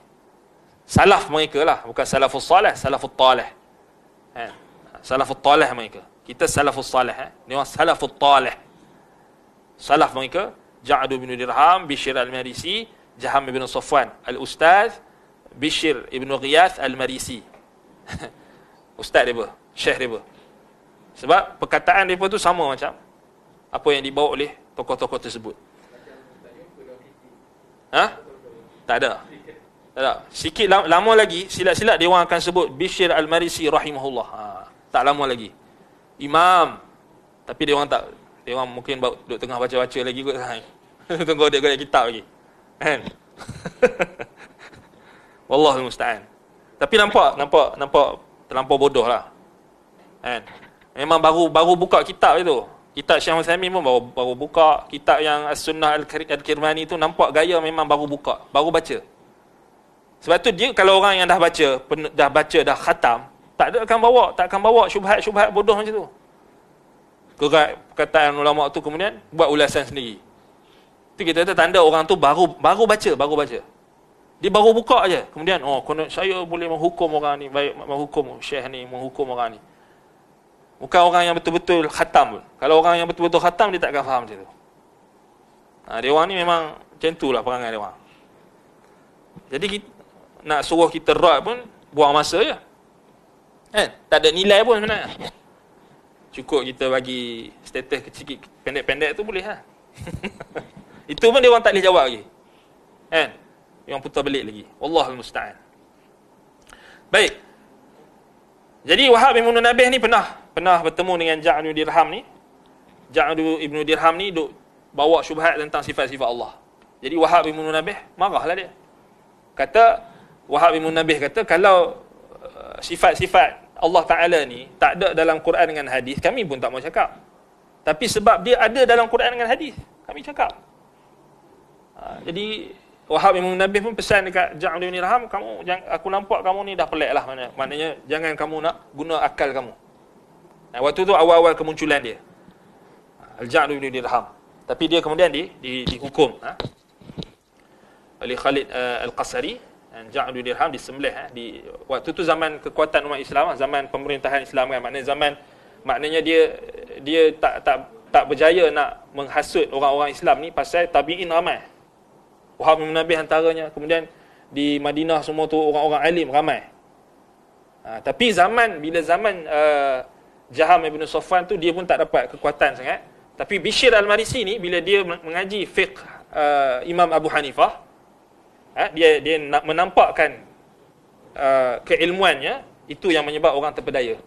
S1: Salaf mereka lah, bukan salafus salih, salafut talih. Salafut talih mereka. Kita salafus salih. Ni orang salafut talih. Salaf mereka, Ja'du Ibn Dirham, Bishr Al-Marisi, Jaham Ibn Safwan, Al-Ustaz Bishr Ibn Ghiyath Al-Marisi. Ustaz dia, syekh dia. Sebab perkataan dia tu sama macam apa yang dibawa oleh tokoh-tokoh tersebut. Tak ada. Sikit lama lagi, silat-silat dia orang akan sebut Bishr Al-Marisi rahimahullah. Tak lama lagi. Imam. Tapi dia orang mungkin duduk tengah baca-baca lagi kot. Tunggu dia golek kitab lagi. Kan? Wallahul musta'an. Tapi nampak terlampau bodoh lah. Kan? Memang baru buka kitab itu. Kitab Syekh Utsaimin pun baru buka. Kitab yang As-Sunnah Al-Kirmani tu nampak gaya memang baru buka, baru baca. Sebab tu dia, kalau orang yang dah baca, dah khatam, tak akan bawa syubhat bodoh macam tu. Kerat perkataan ulama tu kemudian buat ulasan sendiri. Itu kita kata tanda orang tu baru baca. Dia baru buka aja. Kemudian saya boleh menghukum orang ni, baik menghukum syekh ni, menghukum orang ni. Bukan orang yang betul-betul khatam pun. Kalau orang yang betul-betul khatam, dia tak akan faham macam tu. Dia orang ni memang macam tu lah perangai dia orang. Jadi nak suruh kita rat pun buang masa je. Kan? Tak ada nilai pun sebenarnya. Cukup kita bagi status kecil, pendek-pendek tu boleh lah. Itu pun dia orang tak boleh jawab lagi. Kan? Dia orang putar belik lagi. Wallahul musta'an. Baik. Jadi Wahab bin Munabbih ni pernah bertemu dengan Ja'du Dirham ni. Ja'du Ibnu Dirham ni duk bawa syubhat tentang sifat-sifat Allah. Jadi Wahab bin Munabbih marahlah dia. Kata Wahab bin Munabbih kata, kalau sifat-sifat Allah Ta'ala ni tak ada dalam Quran dengan hadis, kami pun tak mau cakap. Tapi sebab dia ada dalam Quran dengan hadis, kami cakap. Jadi Wahab bin Munabbih pun pesan dekat Ja'du bin Dirham, aku nampak kamu ni dah pelik lah. Maknanya jangan kamu nak guna akal kamu. Waktu tu awal-awal kemunculan dia, Al-Ja'du bin Dirham. Tapi dia kemudian dihukum oleh Khalid Al-Qasari. Ja'du Dirham disembelih waktu tu zaman kekuatan umat Islam, zaman pemerintahan Islam kan. Maknanya dia tak berjaya nak menghasut orang-orang Islam ni pasal tabi'in ramai. Wahab bin Munabbih antaranya. Kemudian di Madinah semua tu orang-orang alim ramai. Tapi bila zaman Jaham Ibn Safwan tu, dia pun tak dapat kekuatan sangat. Tapi Bishr Al-Marisi ni, bila dia mengaji fiqh Imam Abu Hanifah, dia nak menampakkan keilmuannya, itu yang menyebab orang terpedaya.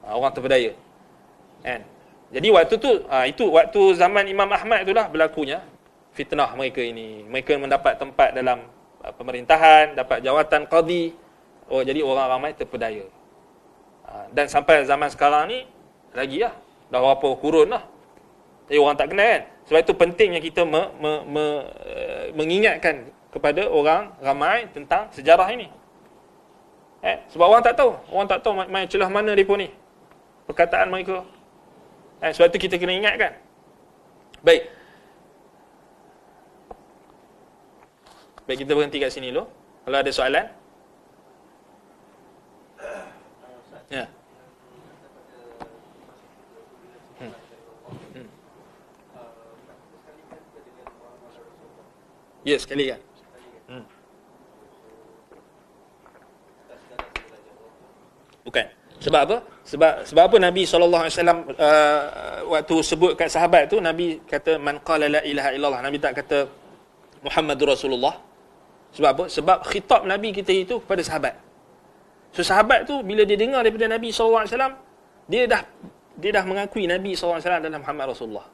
S1: Orang terpedaya. Kan? Jadi waktu tu, itu waktu zaman Imam Ahmad itulah berlakunya fitnah mereka ini. Mereka mendapat tempat dalam pemerintahan, dapat jawatan qadi. Jadi orang ramai terpedaya. Dan sampai zaman sekarang ni lagi lah, dah berapa kurun lah. Jadi orang tak kenal kan. Sebab itu pentingnya kita mengingatkan kepada orang ramai tentang sejarah ini. Sebab orang tak tahu. Orang tak tahu main celah mana mereka ni, perkataan mereka. Sebab itu kita kena ingatkan. Baik, kita berhenti kat sini dulu. Kalau ada soalan. Ya. Ya, sekali kan. Bukan. Sebab apa? Sebab apa Nabi SAW waktu sebut kat sahabat tu, Nabi kata man qala la ilaha illallah. Nabi tak kata Muhammadur Rasulullah. Sebab apa? Sebab khitab Nabi kita itu kepada sahabat. So sahabat tu bila dia dengar daripada Nabi SAW, dia dah mengakui Nabi SAW adalah Muhammad Rasulullah.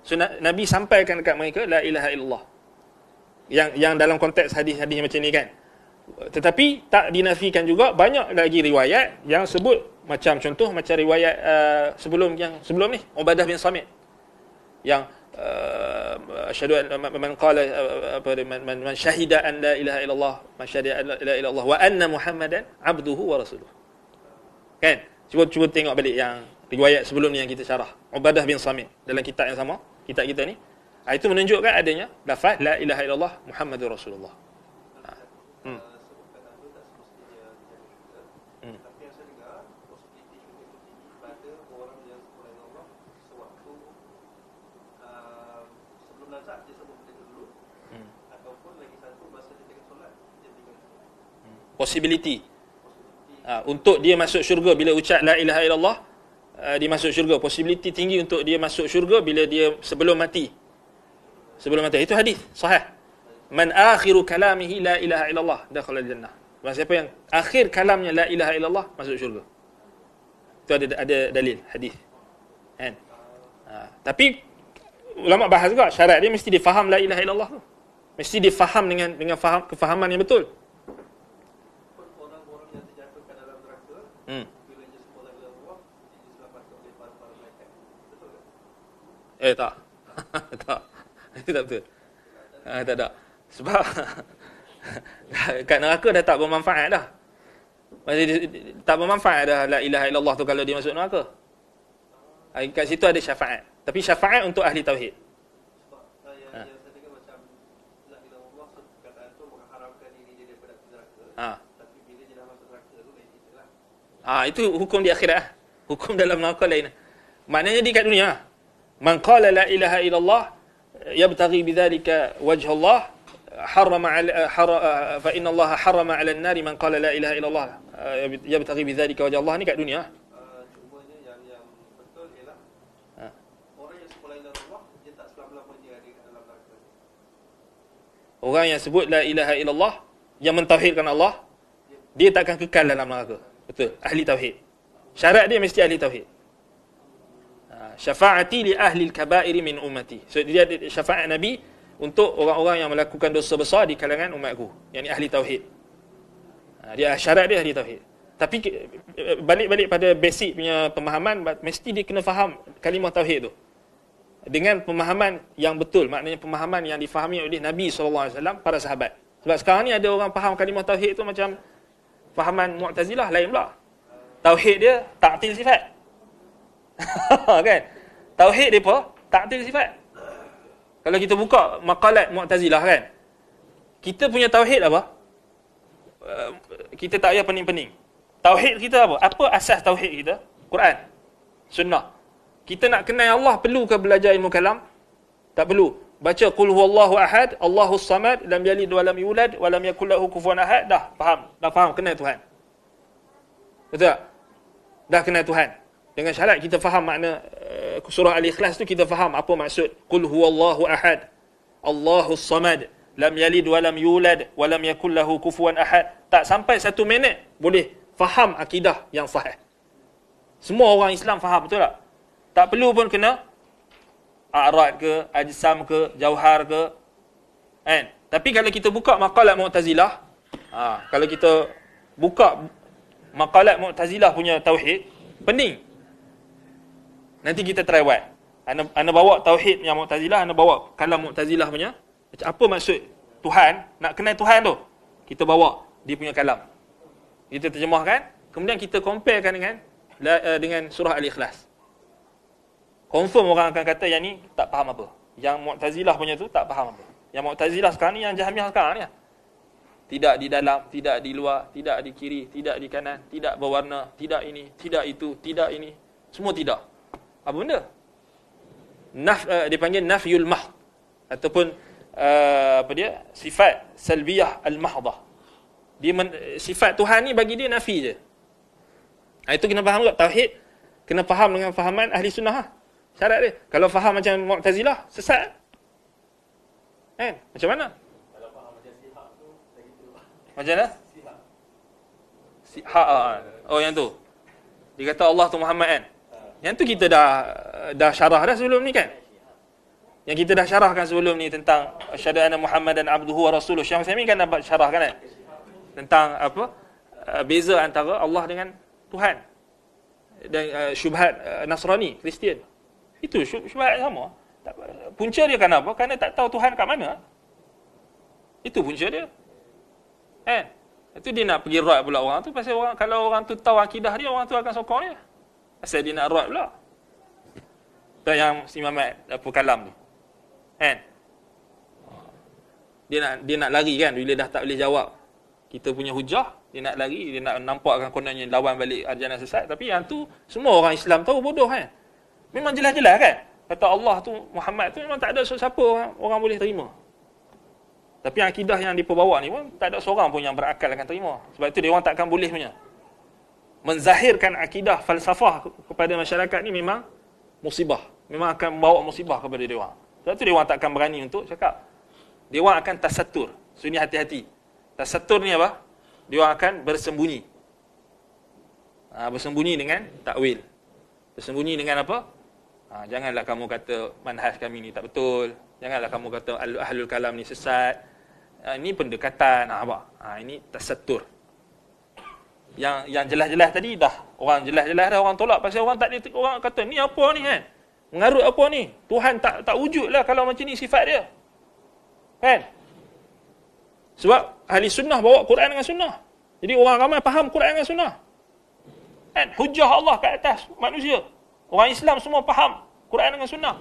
S1: So Nabi sampaikan dekat mereka la ilaha illallah. Yang dalam konteks hadis-hadis macam ni kan. Tetapi tak dinafikan juga, banyak lagi riwayat yang sebut macam contoh macam riwayat sebelum ni Ubadah bin Samit yang asyhadu an man qala man syahida an la ilaha illallah, man syahida an la ilaha illallah wa anna Muhammadan abduhu wa rasuluh. Kan? Cuba tengok balik yang riwayat sebelum ni yang kita syarah. Ubadah bin Samit dalam kitab yang sama, kitab kita ni. Itu menunjukkan adanya lafaz la ilaha illallah Muhammadur Rasulullah. Possibility untuk dia masuk syurga bila ucap la ilaha illallah, dia masuk syurga. Possibility tinggi untuk dia masuk syurga bila dia sebelum mati. Itu hadis sahih. Man akhiru kalamihi la ilaha illallah dakhala al-jannah. Siapa yang akhir kalamnya la ilaha illallah masuk syurga. Itu ada dalil hadis. Kan? Tapi ulama bahas juga syarat dia mesti dia faham la ilaha illallah tu. Mesti dia faham dengan kefahaman yang betul. Tak. Tak. Itu tak betul. Tak ada. Sebab kat neraka dah tak bermanfaat dah. Tak bermanfaat dah la ilaha illallah tu kalau dia masuk neraka. Kat situ ada syafaat. Tapi syafaat untuk ahli tauhid. Yang saya dengar macam la ilaha illallah perkataan tu mengharamkan diri dia daripada neraka. Tapi bila dia dah masuk neraka tu lain cerita. Itu hukum di akhirat. Hukum dalam neraka lain. Maknanya di kat dunia. Man qala la ilaha illallah yabtaghi bidzalika wajha Allah fa inna Allah harrama 'ala an-nar man qala la ilaha illallah yabtaghi bidzalika wajha Allah ni kat dunia. Cumanya yang betul ialah orang yang sebut la ilaha illallah dia tak selama-lamanya dia ada kat dalam neraka. Orang yang sebut la ilaha illallah yang mentauhidkan Allah dia takkan kekal dalam neraka. Betul, ahli tauhid. Syarat dia mesti ahli tauhid. Syafaati li ahli al-kaba'ir min ummati. So dia ada syafaat Nabi untuk orang-orang yang melakukan dosa besar di kalangan umatku, yakni ahli tauhid. Dia syarat dia ahli tauhid. Tapi balik pada basic punya pemahaman, mesti dia kena faham kalimah tauhid tu dengan pemahaman yang betul, maknanya pemahaman yang difahami oleh Nabi SAW, para sahabat. Sebab sekarang ni ada orang faham kalimah tauhid tu macam fahaman Mu'tazilah lain pula. Tauhid dia ta'til sifat. Kan? Tauhid dia apa? Ta'til sifat. Kalau kita buka maqalat Mu'tazilah kan, kita punya tauhid apa? Kita tak payah pening-pening. Tauhid kita apa? Apa asas tauhid kita? Quran, sunnah. Kita nak kenal Allah, perlu ke belajar ilmu kalam? Tak perlu. Baca qul huwallahu ahad, Allahus samad, lam yalid wa lam yulad wa lam yakul lahu kufuwan ahad, dah faham kenal Tuhan. Betul tak? Dah kenal Tuhan. Dengan syarat kita faham makna surah Al-Ikhlas tu, kita faham apa maksud qul huwallahu ahad, Allahus samad, lam yalid wa lam yulad wa lam yakul lahu kufuwan ahad. Tak sampai 1 minit boleh faham akidah yang sahih. Semua orang Islam faham, betul tak? Tak perlu pun kena a'rad ke, ajsam ke, jauhar ke. Kan? Tapi kalau kita buka maqalat Mu'tazilah, kalau kita buka maqalat Mu'tazilah punya tauhid, pening. Nanti kita try buat. Ana bawa tauhid yang Mu'tazilah, ana bawa kalam Mu'tazilah punya. Apa maksud Tuhan? Nak kenal Tuhan tu, kita bawa dia punya kalam. Kita terjemahkan, kemudian kita comparekan dengan surah Al-Ikhlas. Confirm orang akan kata yang ni tak faham apa. Yang Mu'tazilah punya tu tak faham apa. Yang Mu'tazilah sekarang ni, yang Jahmiyah sekarang ni. Tidak di dalam, tidak di luar, tidak di kiri, tidak di kanan, tidak berwarna, tidak ini, tidak itu, tidak ini. Semua tidak. Apa benda? Dipanggil nafyul mahd, ataupun sifat salbiyah al-mahdhah. Sifat Tuhan ni bagi dia nafi je. Itu kena faham juga tauhid, kena faham dengan fahaman ahli sunnah. Syarat dia. Kalau faham macam Mu'tazilah, sesat. Kan? Macam mana? Kalau faham macam sihak tu, tak gitu. Macam mana? Sihak. Oh, yang tu. Dia kata Allah tu Muhammad kan? Yang tu kita dah syarah dah sebelum ni kan? Yang kita dah syarahkan sebelum ni tentang asyhadu anna Muhammadan abduhu wa rasuluh. Syekh Utsaimin kan dah syarahkan kan? Tentang apa? Beza antara Allah dengan Tuhan. Dan syubhat Nasrani, Kristian. Itu syubhat sama. Punca dia kerana apa? Kerana tak tahu Tuhan kat mana. Itu punca dia. Kan? Itu dia nak pergi rot pula orang tu, pasal orang, kalau orang tu tahu akidah dia, orang tu akan sokong dia. Pasal dia nak rot pula. Tu yang Imam apa kalam tu. Kan? Dia nak lari kan bila dah tak boleh jawab kita punya hujah, dia nak lari, dia nak nampakkan kononnya lawan balik ajaran sesat. Tapi yang tu semua orang Islam tahu bodoh kan. Memang jelas-jelas kan. Kata Allah tu, Muhammad tu memang tak ada siapa orang boleh terima. Tapi akidah yang diperbawa ni pun tak ada seorang pun yang berakal akan terima. Sebab itu dia orang takkan boleh punya menzahirkan akidah falsafah kepada masyarakat ni memang musibah. Memang akan membawa musibah kepada dia orang. Sebab itu dia orang takkan berani untuk cakap. Dia orang akan tasatur. So ini hati-hati. Tasatur ni apa? Dia orang akan bersembunyi. Bersembunyi dengan takwil. Bersembunyi dengan apa? Janganlah kamu kata manhaj kami ni tak betul. Janganlah kamu kata ahlul kalam ni sesat. Ini pendekatan. Ini tasatur. Yang jelas-jelas tadi dah. Orang jelas-jelas dah orang tolak. Pasal orang tak orang kata ni apa ni kan? Mengarut apa ni? Tuhan tak wujud lah kalau macam ni sifat dia. Kan? Sebab ahli sunnah bawa Quran dengan sunnah. Jadi orang ramai faham Quran dengan sunnah. Kan? Hujah Allah kat atas manusia. Orang Islam semua faham Quran dengan sunnah.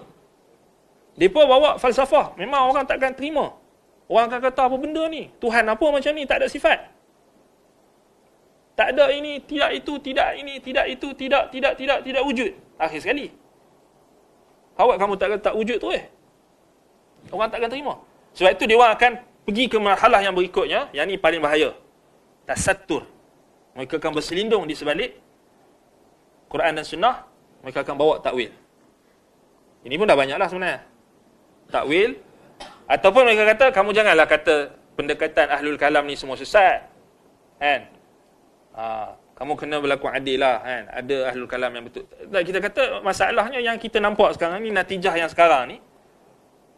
S1: Mereka bawa falsafah. Memang orang takkan terima. Orang akan kata apa benda ni? Tuhan apa macam ni? Tak ada sifat. Tak ada ini, tidak itu, tidak ini, tidak itu, tidak wujud. Akhir sekali. Awak kamu tak wujud tu orang takkan terima. Sebab itu dia orang akan pergi ke marhalah yang berikutnya. Yang ni paling bahaya. Tasatur. Mereka akan berselindung di sebalik Quran dan sunnah. Mereka akan bawa takwil. Ini pun dah banyaklah sebenarnya. Takwil. Ataupun mereka kata, kamu janganlah kata pendekatan ahlul kalam ni semua sesat. Kan? Kamu kena berlaku adil lah. Kan? Ada ahlul kalam yang betul. Kita kata masalahnya yang kita nampak sekarang ni, natijah yang sekarang ni,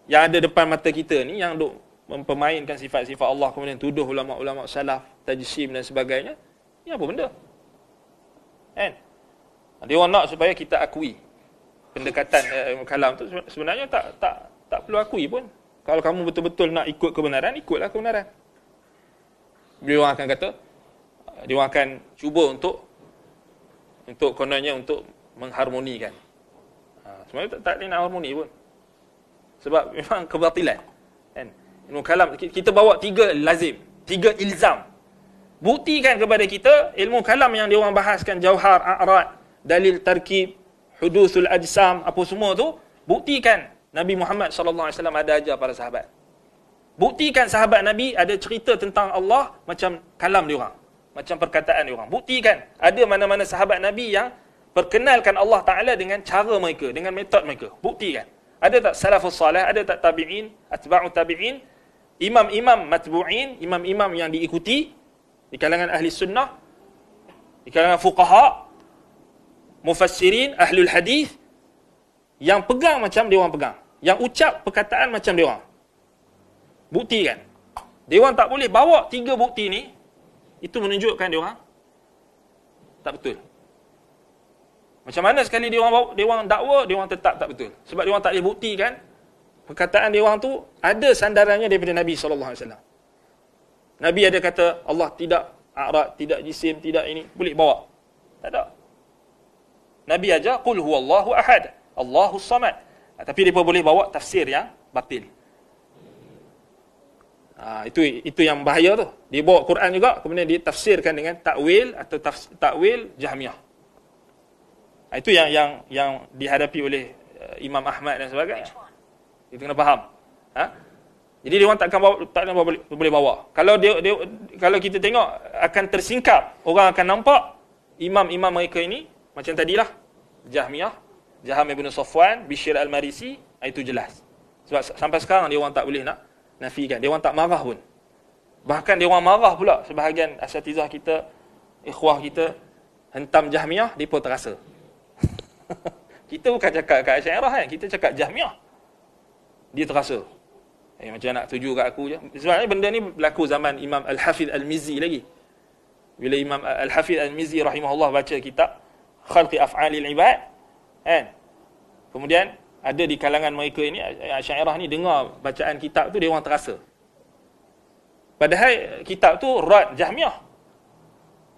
S1: yang ada depan mata kita ni, yang duk mempermainkan sifat-sifat Allah, kemudian tuduh ulama-ulama salaf, tajsim dan sebagainya. Ini apa benda? Kan? Dia orang nak supaya kita akui pendekatan kalam tu sebenarnya tak perlu akui pun. Kalau kamu betul-betul nak ikut kebenaran, ikutlah kebenaran. Dia orang akan kata, dia orang akan cuba untuk kononnya untuk mengharmonikan. Sebenarnya tak boleh nak harmoni pun. Sebab memang kebatilan. Kan? Ilmu kalam, kita bawa 3 lazim, 3 ilzam. Buktikan kepada kita ilmu kalam yang dia orang bahaskan, jauhar, a'rad, dalil tarkib, hudusul ajsam, apa semua tu, buktikan Nabi Muhammad SAW ada ajar para sahabat. Buktikan sahabat Nabi ada cerita tentang Allah macam kalam dia orang, macam perkataan dia orang. Buktikan ada mana-mana sahabat Nabi yang perkenalkan Allah Ta'ala dengan cara mereka, dengan metod mereka. Buktikan. Ada tak salafus salih, ada tak tabi'in, atba'u tabi'in, imam-imam matbu'in, imam-imam yang diikuti di kalangan ahli sunnah, di kalangan fuqaha, mufassirin, ahlul hadis, yang pegang macam dia orang pegang, yang ucap perkataan macam dia orang. Buktikan. Dia orang tak boleh bawa 3 bukti ni, itu menunjukkan dia orang tak betul. Macam mana sekali dia orang dakwa, dia orang tetap tak betul. Sebab dia orang tak boleh buktikan perkataan dia orang tu ada sandarannya daripada Nabi SAW. Nabi ada kata Allah tidak a'rad, tidak jisim, tidak ini, boleh bawa. Tak ada. Nabi aja qul huwallahu ahad, Allahus samad. Tapi dia boleh bawa tafsir yang batil. Itu yang bahaya tu. Dia bawa Quran juga, kemudian dia tafsirkan dengan takwil atau takwil Jahmiyah. Itu yang dihadapi oleh Imam Ahmad dan sebagainya. Kita kena faham. Jadi dia orang tak boleh bawa. Kalau kita tengok akan tersingkap, orang akan nampak imam-imam mereka ini macam tadilah, Jahmiyah, Jaham ibn Safwan, Bishr al-Marisi, itu jelas. Sebab sampai sekarang dia orang tak boleh nak nafikan. Dia orang tak marah pun. Bahkan dia orang marah pula, sebahagian asatizah kita, ikhwah kita hentam Jahmiyah, dia pun terasa. Kita bukan cakap kat Asy'ariyah kan, kita cakap Jahmiyah. Dia terasa. Macam nak tuju kat aku je. Sebenarnya benda ni berlaku zaman Imam Al-Hafidh Al-Mizzi lagi. Bila Imam Al-Hafidh Al-Mizzi rahimahullah baca kitab Khalqi Af'alil Ibad, kan? Kemudian ada di kalangan mereka ini, Asy'ariyah ni, dengar bacaan kitab tu dia orang terasa. Padahal kitab tu rad Jahmiyah.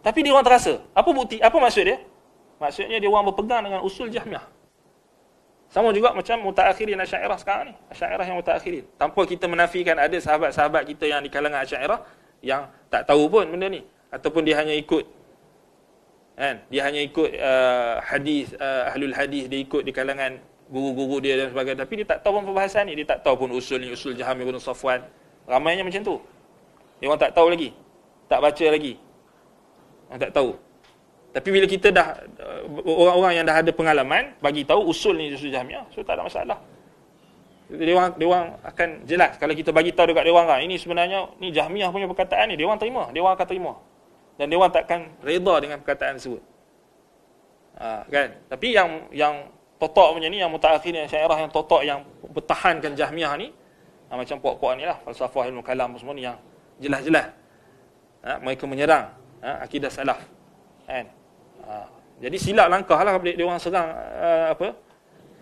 S1: Tapi dia orang terasa. Apa bukti? Apa maksud dia? Maksudnya dia orang berpegang dengan usul Jahmiyah. Sama juga macam mutaakhirin Asy'ariyah sekarang ni. Asy'ariyah yang mutaakhirin. Tanpa kita menafikan ada sahabat-sahabat kita yang di kalangan Asy'ariyah yang tak tahu pun benda ni. Ataupun dia hanya ikut, kan? Dia hanya ikut hadis, ahlul hadis, dia ikut di kalangan guru-guru dia dan sebagainya. Tapi dia tak tahu pun perbahasan ni. Dia tak tahu pun usul ni, usul Jahmi bin Safwan. Ramainya macam tu. Dia orang tak tahu lagi. Tak baca lagi. Orang tak tahu. Tapi bila kita dah, orang-orang yang dah ada pengalaman, bagi tahu usul ni usul Jahmiyah, so tak ada masalah. Dia orang akan jelas. Kalau kita bagi tahu dekat dia orang, ini sebenarnya ni Jahmiyah punya perkataan ni, dia orang terima, dia orang akan terima. Dan dia orang takkan redha dengan perkataan tersebut. Kan? Tapi yang totok punya ni, yang mutaakhirin, yang Asy'ariyah yang totok, yang bertahankan Jahmiyah ni, macam puak-puak ni lah, falsafah ilmu kalam semua ni, yang jelas-jelas mereka menyerang akidah salaf, kan? Jadi silap langkah lah dia orang serang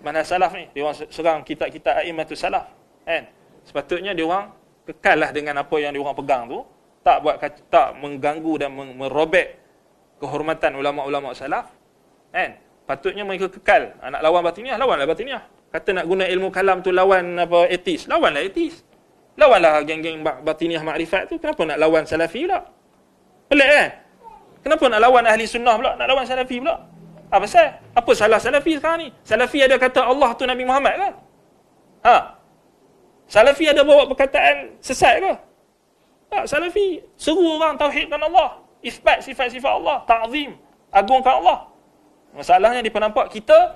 S1: manhaj salaf ni. Dia orang serang kitab-kitab a'immatus salaf, kan? Sepatutnya dia orang kekallah dengan apa yang dia orang pegang tu, tak mengganggu dan merobek kehormatan ulama-ulama salaf, kan? Patutnya mereka kekal. Nak lawan batiniah, lawanlah batiniah. Kata nak guna ilmu kalam tu lawan etis, lawanlah etis. Lawanlah geng-geng batiniah makrifat tu. Kenapa nak lawan salafi pula? Pelik kan? Kenapa nak lawan ahli sunnah pula? Nak lawan salafi pula? Apa pasal? Apa salah salafi sekarang ni? Salafi ada kata Allah tu Nabi Muhammad ke? Salafi ada bawa perkataan sesat ke? Tak, salafi seru orang tauhidkan Allah, isbat sifat-sifat Allah, ta'zim, agungkan Allah. Masalahnya dia nampak kita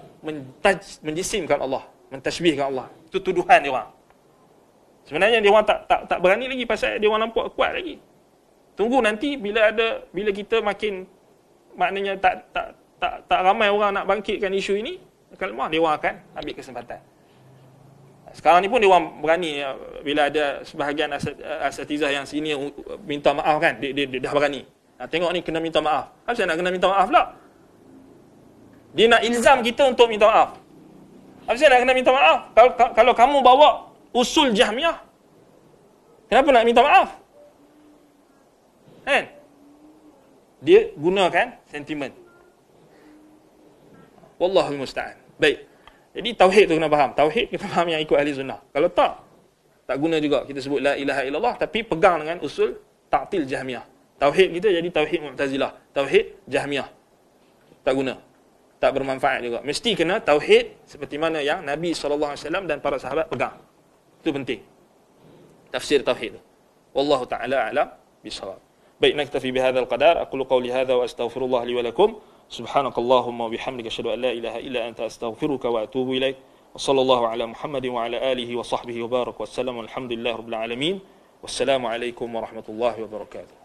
S1: menjisimkan Allah, mentashbihkan Allah. Itu tuduhan dia orang. Sebenarnya dia orang tak berani lagi pasal dia orang nampak kuat lagi. Tunggu nanti bila kita makin, maknanya tak ramai orang nak bangkitkan isu ini, kalimah dia orang akan ambil kesempatan. Sekarang ni pun dia orang berani, bila ada sebahagian asatizah yang sini minta maaf, kan, dia dah berani. Tengok ni kena minta maaf. Apa nak kena minta maaf pula? Dia nak ilzam kita untuk minta maaf. Apa nak kena minta maaf? Kalau kamu bawa usul Jahmiyah, kenapa nak minta maaf? Kan? Dia gunakan sentimen. Wallahul musta'an. Baik. Jadi tauhid tu kena faham. Tauhid kita faham yang ikut ahli sunnah. Kalau tak guna juga kita sebut la ilaha illallah tapi pegang dengan usul ta'til Jahmiyah. Tauhid kita jadi tauhid Mu'tazilah, tauhid Jahmiyah. Tak guna. Tak bermanfaat juga. Mesti kena tauhid seperti mana yang Nabi SAW dan para sahabat pegang. Itu penting. Tafsir tauhid tu. Wallahu ta'ala a'lam bishawab. Baik, naktafi bihadzal qadar. Aqulu qawli hadza wa astaghfirullah li wa lakum. Subhanakallahumma wa bihamdika asyhadu an la ilaha illa anta astaghfiruka wa atubu ilaik. Wa sallallahu ala Muhammadin wa ala alihi wa sahbihi wa barak wa sallam. Alhamdulillahirabbil alamin. Wassalamu alaikum warahmatullahi wabarakatuh.